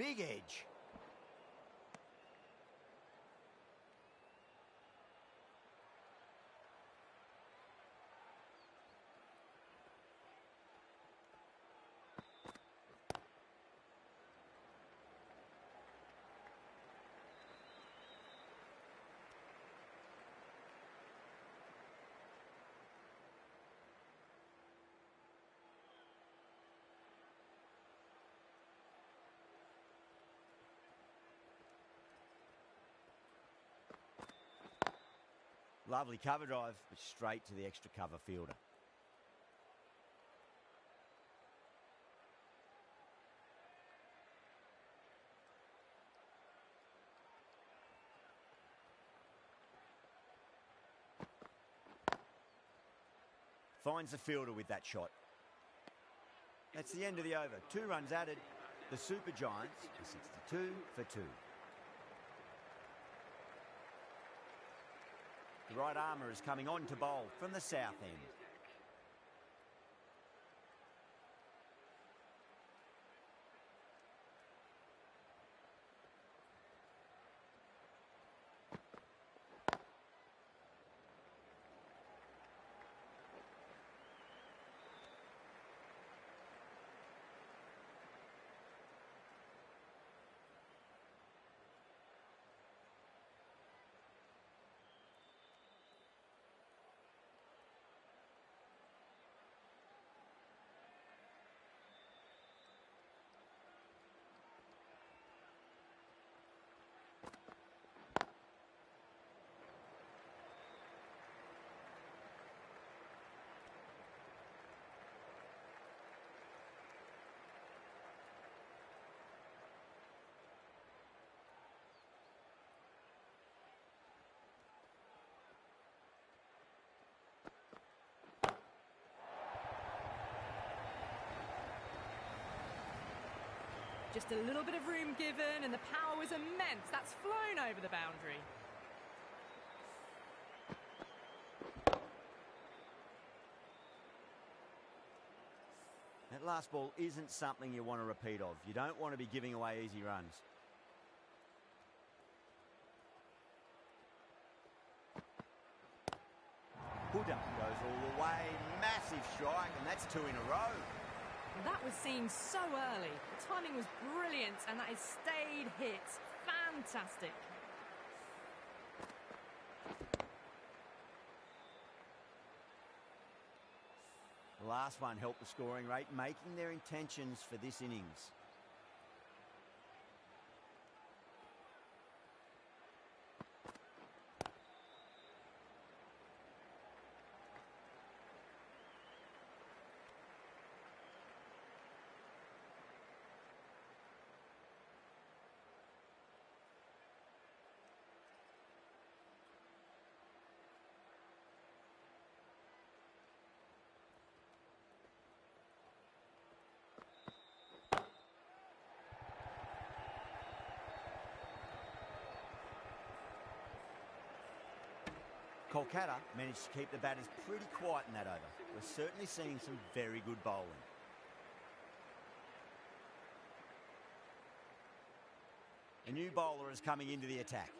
S1: big edge. Lovely cover drive, but straight to the extra cover fielder. Finds the fielder with that shot. That's the end of the over. 2 runs added. The Super Giants are 62 for 2. The right armour is coming on to bowl from the south end.
S2: Just a little bit of room given, and the power was immense. That's flown over the boundary.
S1: That last ball isn't something you want to repeat of. You don't want to be giving away easy runs. Huda goes all the way. Massive strike, and that's 2 in a row.
S2: That was seen so early. The timing was brilliant, and that is stayed hits. Fantastic.
S1: The last one helped the scoring rate, making their intentions for this innings. Kolkata managed to keep the batters pretty quiet in that over. We're certainly seeing some very good bowling. A new bowler is coming into the attack.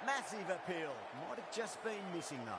S1: Massive appeal. Might have just been missing though.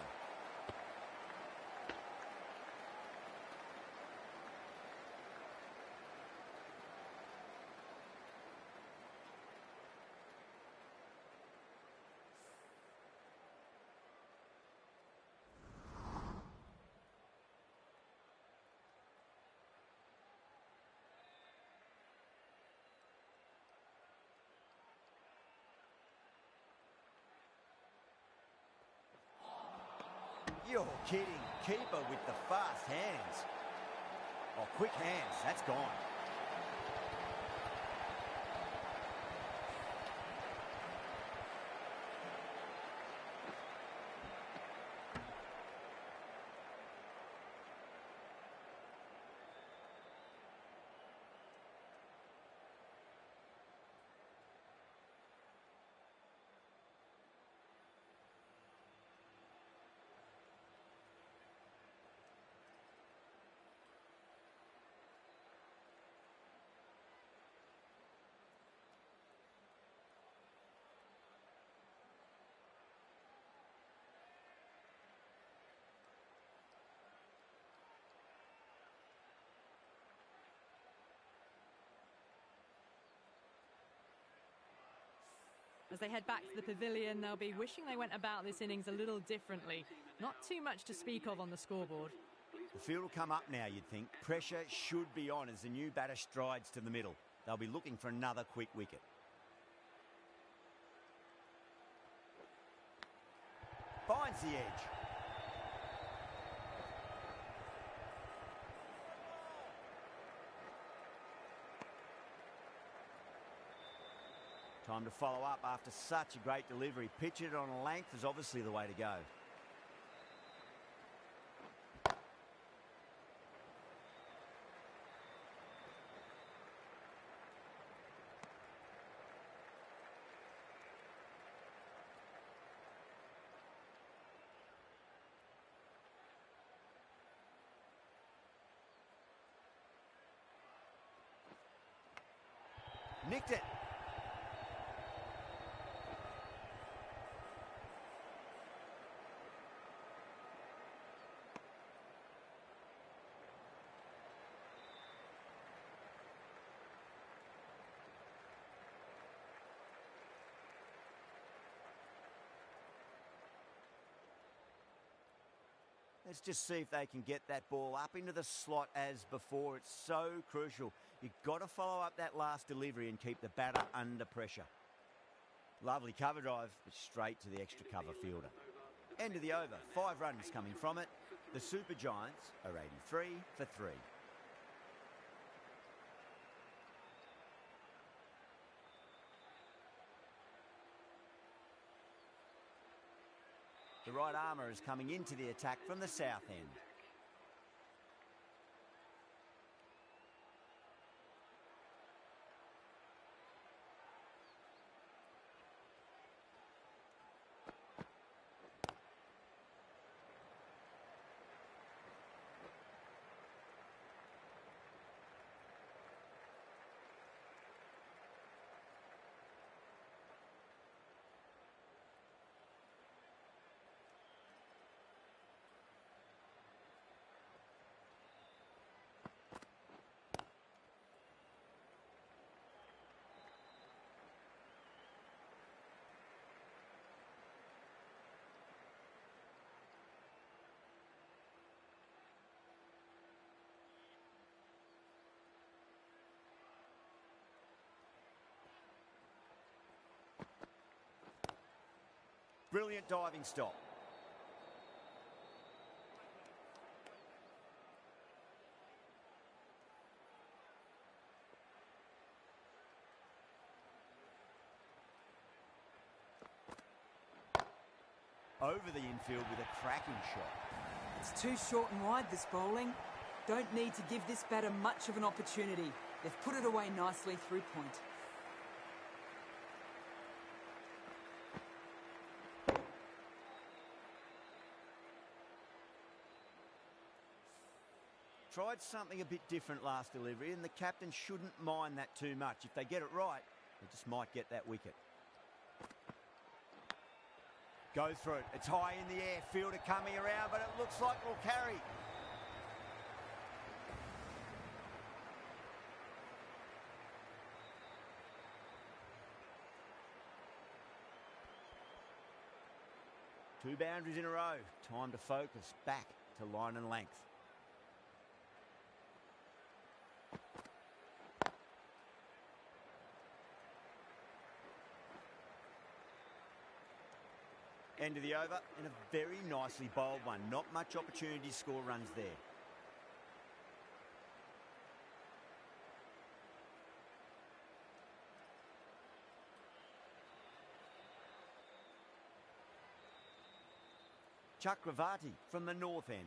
S1: You're kidding. Keeper with the fast hands. Oh, quick hands. That's gone.
S2: As they head back to the pavilion, they'll be wishing they went about this innings a little differently. Not too much to speak of on the scoreboard.
S1: The field will come up now, you'd think. Pressure should be on as the new batter strides to the middle. They'll be looking for another quick wicket. Finds the edge. Time to follow up after such a great delivery. Pitch it on a length is obviously the way to go. Nicked it. Let's just see if they can get that ball up into the slot as before. It's so crucial. You've got to follow up that last delivery and keep the batter under pressure. Lovely cover drive, but straight to the extra cover fielder. End of the over. 5 runs coming from it. The Super Giants are 83 for 3. The right armour is coming into the attack from the south end. Brilliant diving stop. Over the infield with a cracking shot.
S3: It's too short and wide, this bowling. Don't need to give this batter much of an opportunity. They've put it away nicely through point.
S1: Tried something a bit different last delivery, and the captain shouldn't mind that too much. If they get it right, they just might get that wicket. Go through it. It's high in the air. Fielder coming around, but it looks like it'll carry. Two boundaries in a row. Time to focus back to line and length. End of the over, and a very nicely bowled one. Not much opportunity to score runs there. Chakravarti from the north end.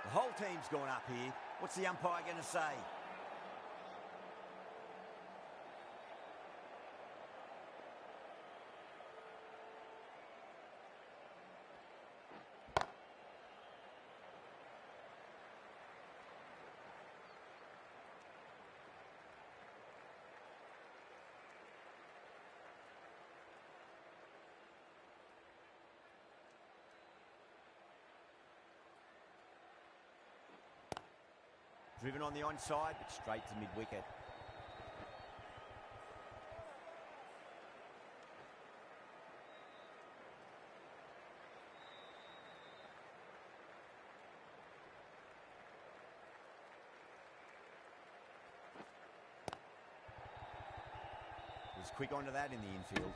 S1: The whole team's gone up here. What's the umpire going to say? Driven on the onside, but straight to mid-wicket. Was quick onto that in the infield.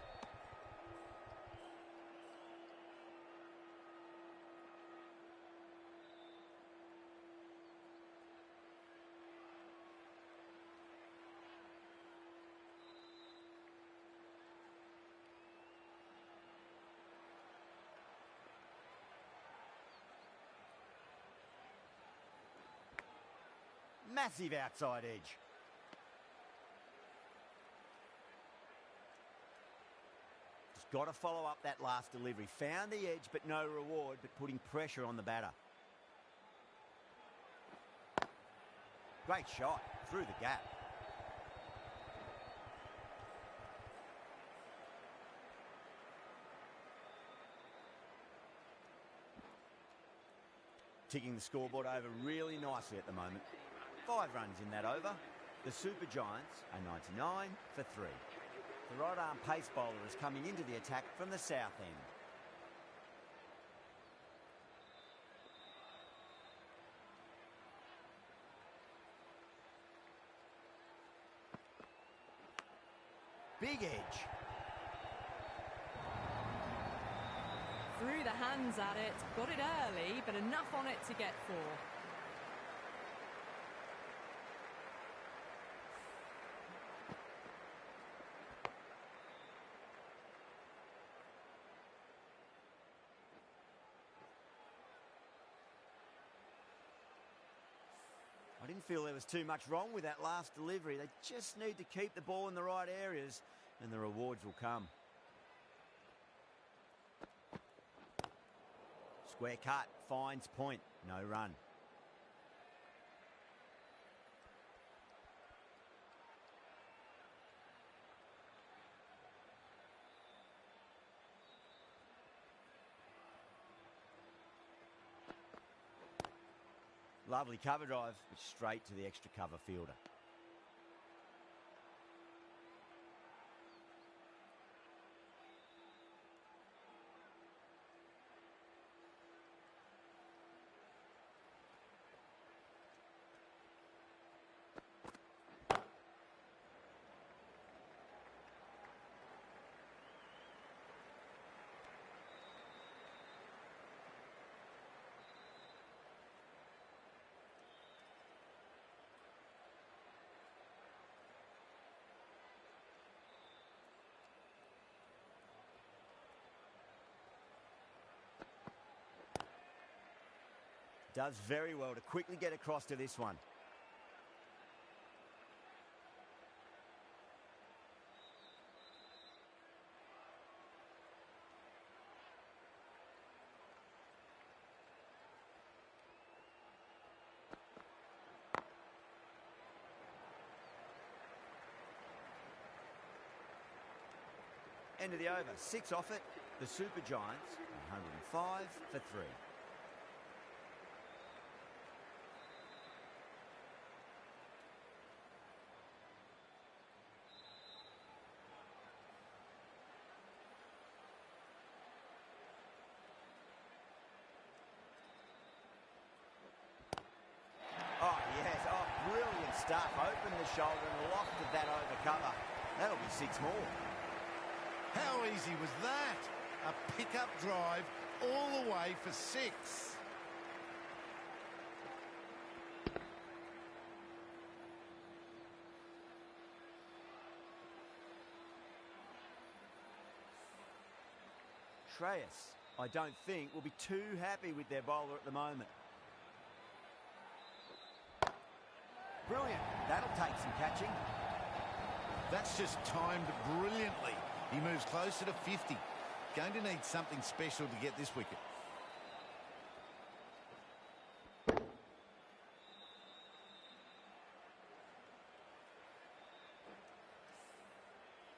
S1: Massive outside edge. Just got to follow up that last delivery. Found the edge, but no reward, but putting pressure on the batter. Great shot through the gap. Ticking the scoreboard over really nicely at the moment. 5 runs in that over. The Super Giants are 99 for 3. The right-arm pace bowler is coming into the attack from the south end. Big edge.
S2: Threw the hands at it, got it early, but enough on it to get 4.
S1: I didn't feel there was too much wrong with that last delivery. They just need to keep the ball in the right areas and the rewards will come. Square cut, finds point, no run. Lovely cover drive, but straight to the extra cover fielder. Does very well to quickly get across to this one. End of the over, 6 off it. The Super Giants, 105 for 3. Oh, yes. Oh, brilliant stuff. Opened the shoulder and lofted that over cover. That'll be 6 more.
S5: How easy was that? A pickup drive all the way for 6.
S1: Shreyas, I don't think, will be too happy with their bowler at the moment. Brilliant. That'll take some catching.
S5: That's just timed brilliantly. He moves closer to 50. Going to need something special to get this wicket.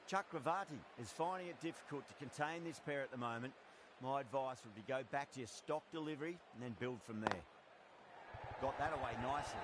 S1: Chakravarti is finding it difficult to contain this pair at the moment. My advice would be go back to your stock delivery and then build from there. Got that away nicely.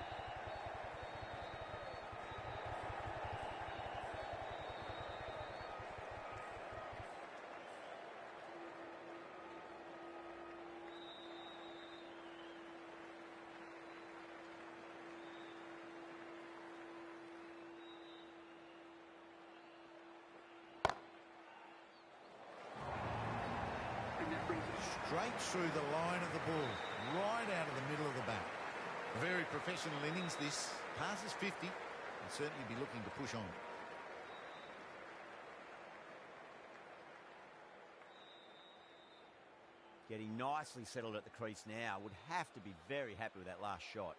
S5: straight through the line of the ball, right out of the middle of the bat. A very professional innings this. Passes 50, and certainly be looking to push on.
S1: Getting nicely settled at the crease now. Would have to be very happy with that last shot.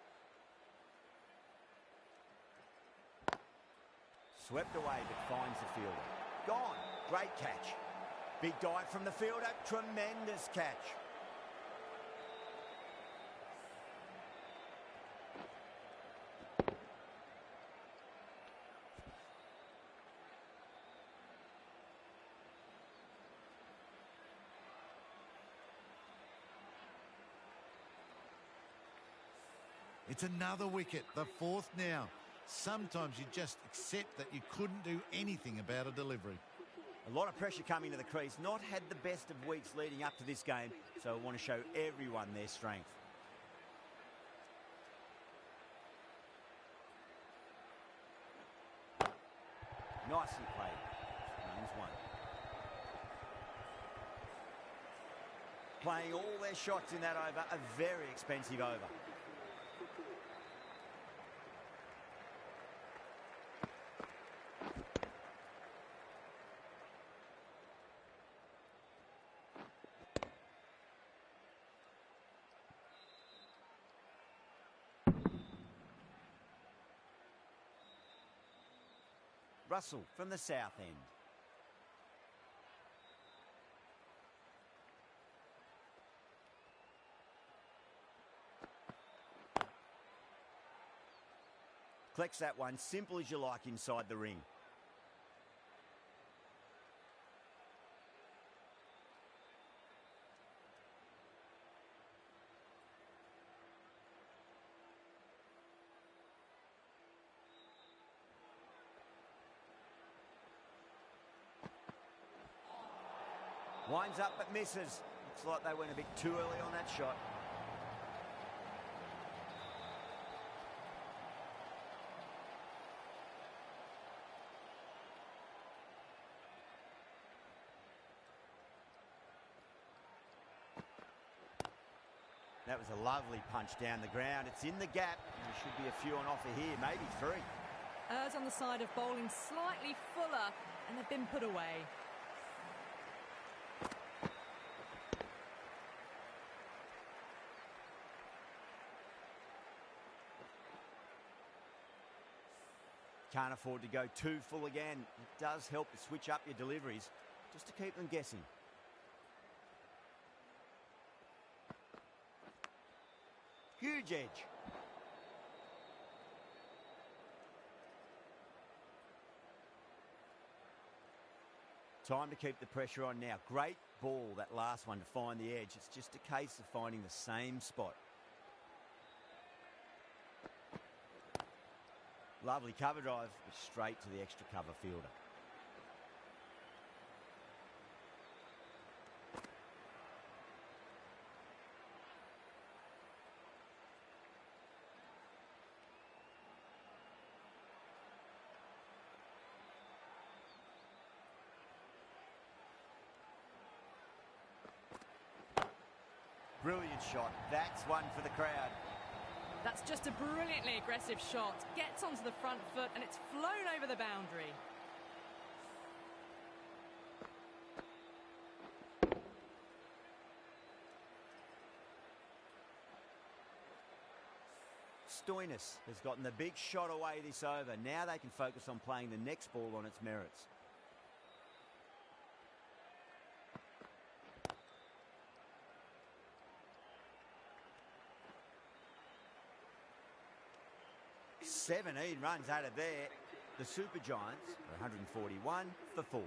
S1: Swept away, but finds the fielder. Gone. Great catch. Big dive from the fielder. Tremendous catch.
S5: It's another wicket, the fourth now. Sometimes you just accept that you couldn't do anything about a delivery.
S1: A lot of pressure coming to the crease. Not had the best of weeks leading up to this game, so I want to show everyone their strength. Nicely played. Runs one. Playing all their shots in that over, a very expensive over. Russell from the south end. Collects that one, simple as you like inside the ring. Winds up but misses. Looks like they went a bit too early on that shot. That was a lovely punch down the ground. It's in the gap. There should be a few on offer here, maybe three.
S2: Errs on the side of bowling slightly fuller, and they've been put away.
S1: Can't afford to go too full again. It does help to switch up your deliveries, just to keep them guessing. Huge edge. Time to keep the pressure on now. Great ball, that last one, to find the edge. It's just a case of finding the same spot. Lovely cover drive, straight to the extra cover fielder. Brilliant shot. That's one for the crowd.
S2: That's just a brilliantly aggressive shot. Gets onto the front foot and it's flown over the boundary.
S1: Stoinis has gotten the big shot away this over. Now they can focus on playing the next ball on its merits. "17 runs out of there. The Super Giants are 141 for 4.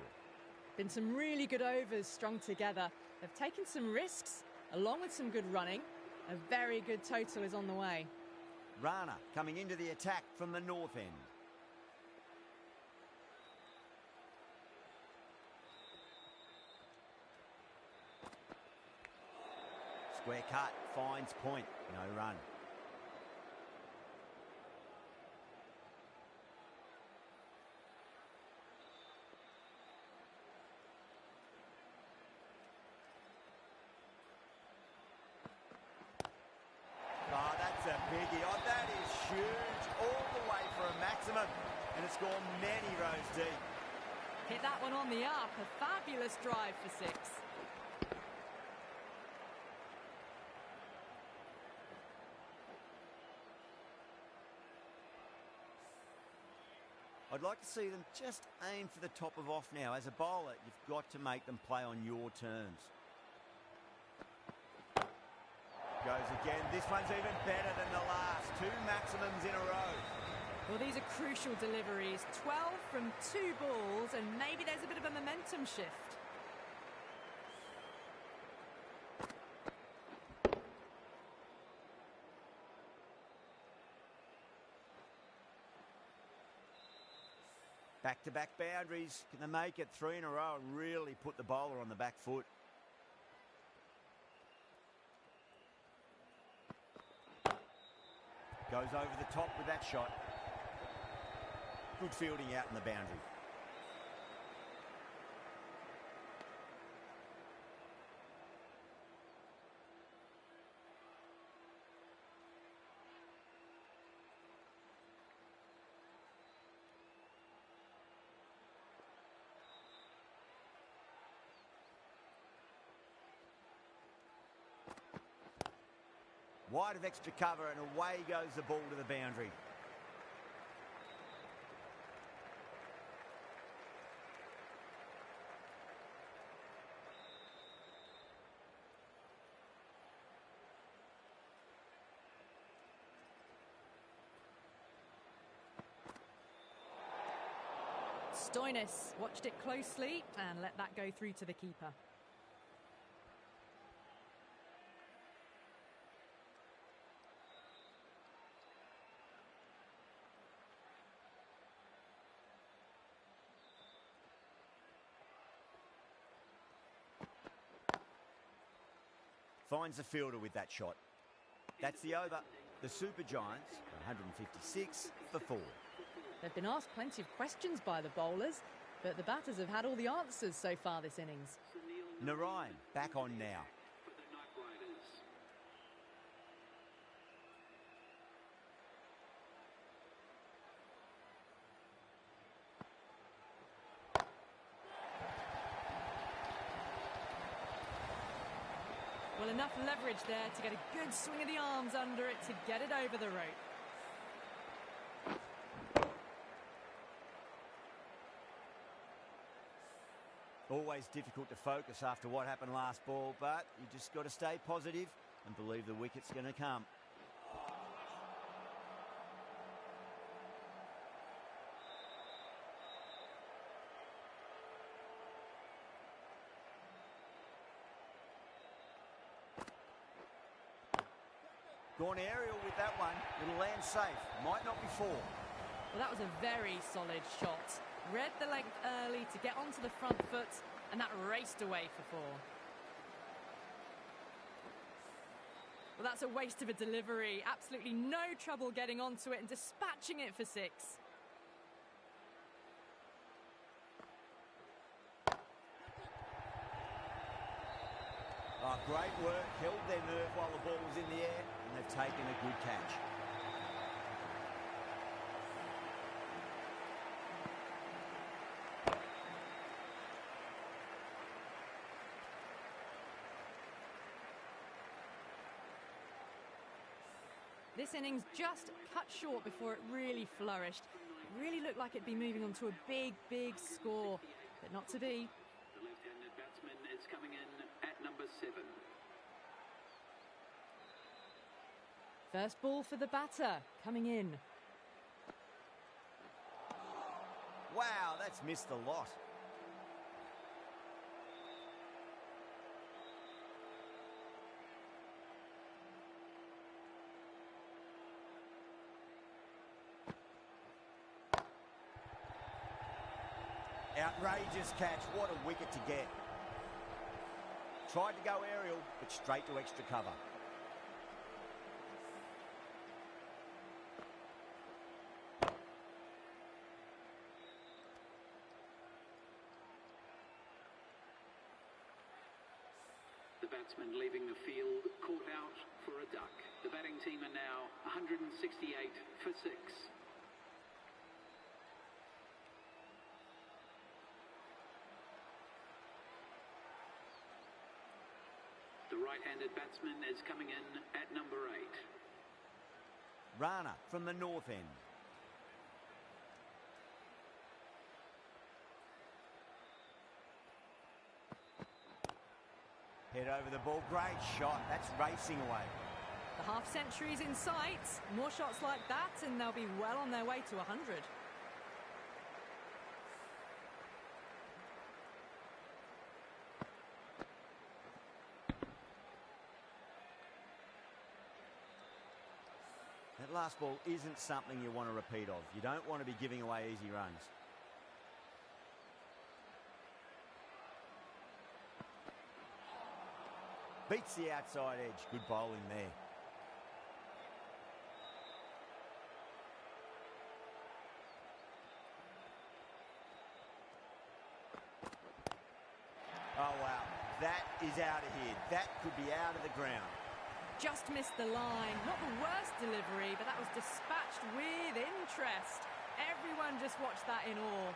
S2: Been some really good overs strung together. They've taken some risks, along with some good running. A very good total is on the way.
S1: Rana coming into the attack from the north end. Square cut, finds point, no run. huge, all the way for a maximum, and it's gone many rows deep.
S2: Hit that one on the up, a fabulous drive for 6.
S1: I'd like to see them just aim for the top of off now. As a bowler, you've got to make them play on your terms. Goes again. This one's even better than the last. 2 maximums in a row.
S2: Well, these are crucial deliveries. 12 from 2 balls, and maybe there's a bit of a momentum shift.
S1: Back-to-back boundaries. Can they make it 3 in a row and really put the bowler on the back foot? Goes over the top with that shot. Good fielding out in the boundary. Wide of extra cover, and away goes the ball to the boundary.
S2: Stoinis watched it closely and let that go through to the keeper.
S1: Finds the fielder with that shot. That's the over. The Super Giants, 156 for 4.
S2: They've been asked plenty of questions by the bowlers, but the batters have had all the answers so far this innings.
S1: Narayan back on now.
S2: Well, enough leverage there to get a good swing of the arms under it to get it over the rope.
S1: Always difficult to focus after what happened last ball, but you just got to stay positive and believe the wicket's going to come. Gone aerial with that one. It'll land safe. Might not be 4.
S2: Well, that was a very solid shot. Read the length early to get onto the front foot, and that raced away for 4. Well, that's a waste of a delivery. Absolutely no trouble getting onto it and dispatching it for 6.
S1: Oh, great work. Held their nerve while the ball was in the air, and they've taken a good catch.
S2: This innings just cut short before it really flourished. It really looked like it'd be moving on to a big, big score, but not to be.
S4: The left-handed batsman is coming in at number 7.
S2: First ball for the batter, coming in.
S1: Wow, that's missed a lot. Outrageous catch. What a wicket to get. Tried to go aerial, but straight to extra cover.
S4: The batsman leaving the field, caught out for a duck. The batting team are now 168 for 6. The right-handed batsman is coming in at number 8.
S1: Rana from the north end. Head over the ball, great shot, that's racing away.
S2: The half-century's in sight. More shots like that and they'll be well on their way to 100.
S1: That last ball isn't something you want to repeat of. You don't want to be giving away easy runs. Beats the outside edge. Good bowling there. Oh, wow. That is out of here. That could be out of the ground.
S2: Just missed the line. Not the worst delivery, but that was dispatched with interest. Everyone just watched that in awe.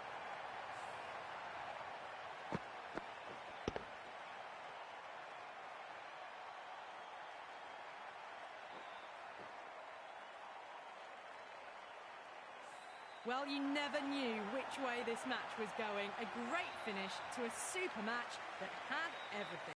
S2: Well, you never knew which way this match was going. A great finish to a super match that had everything.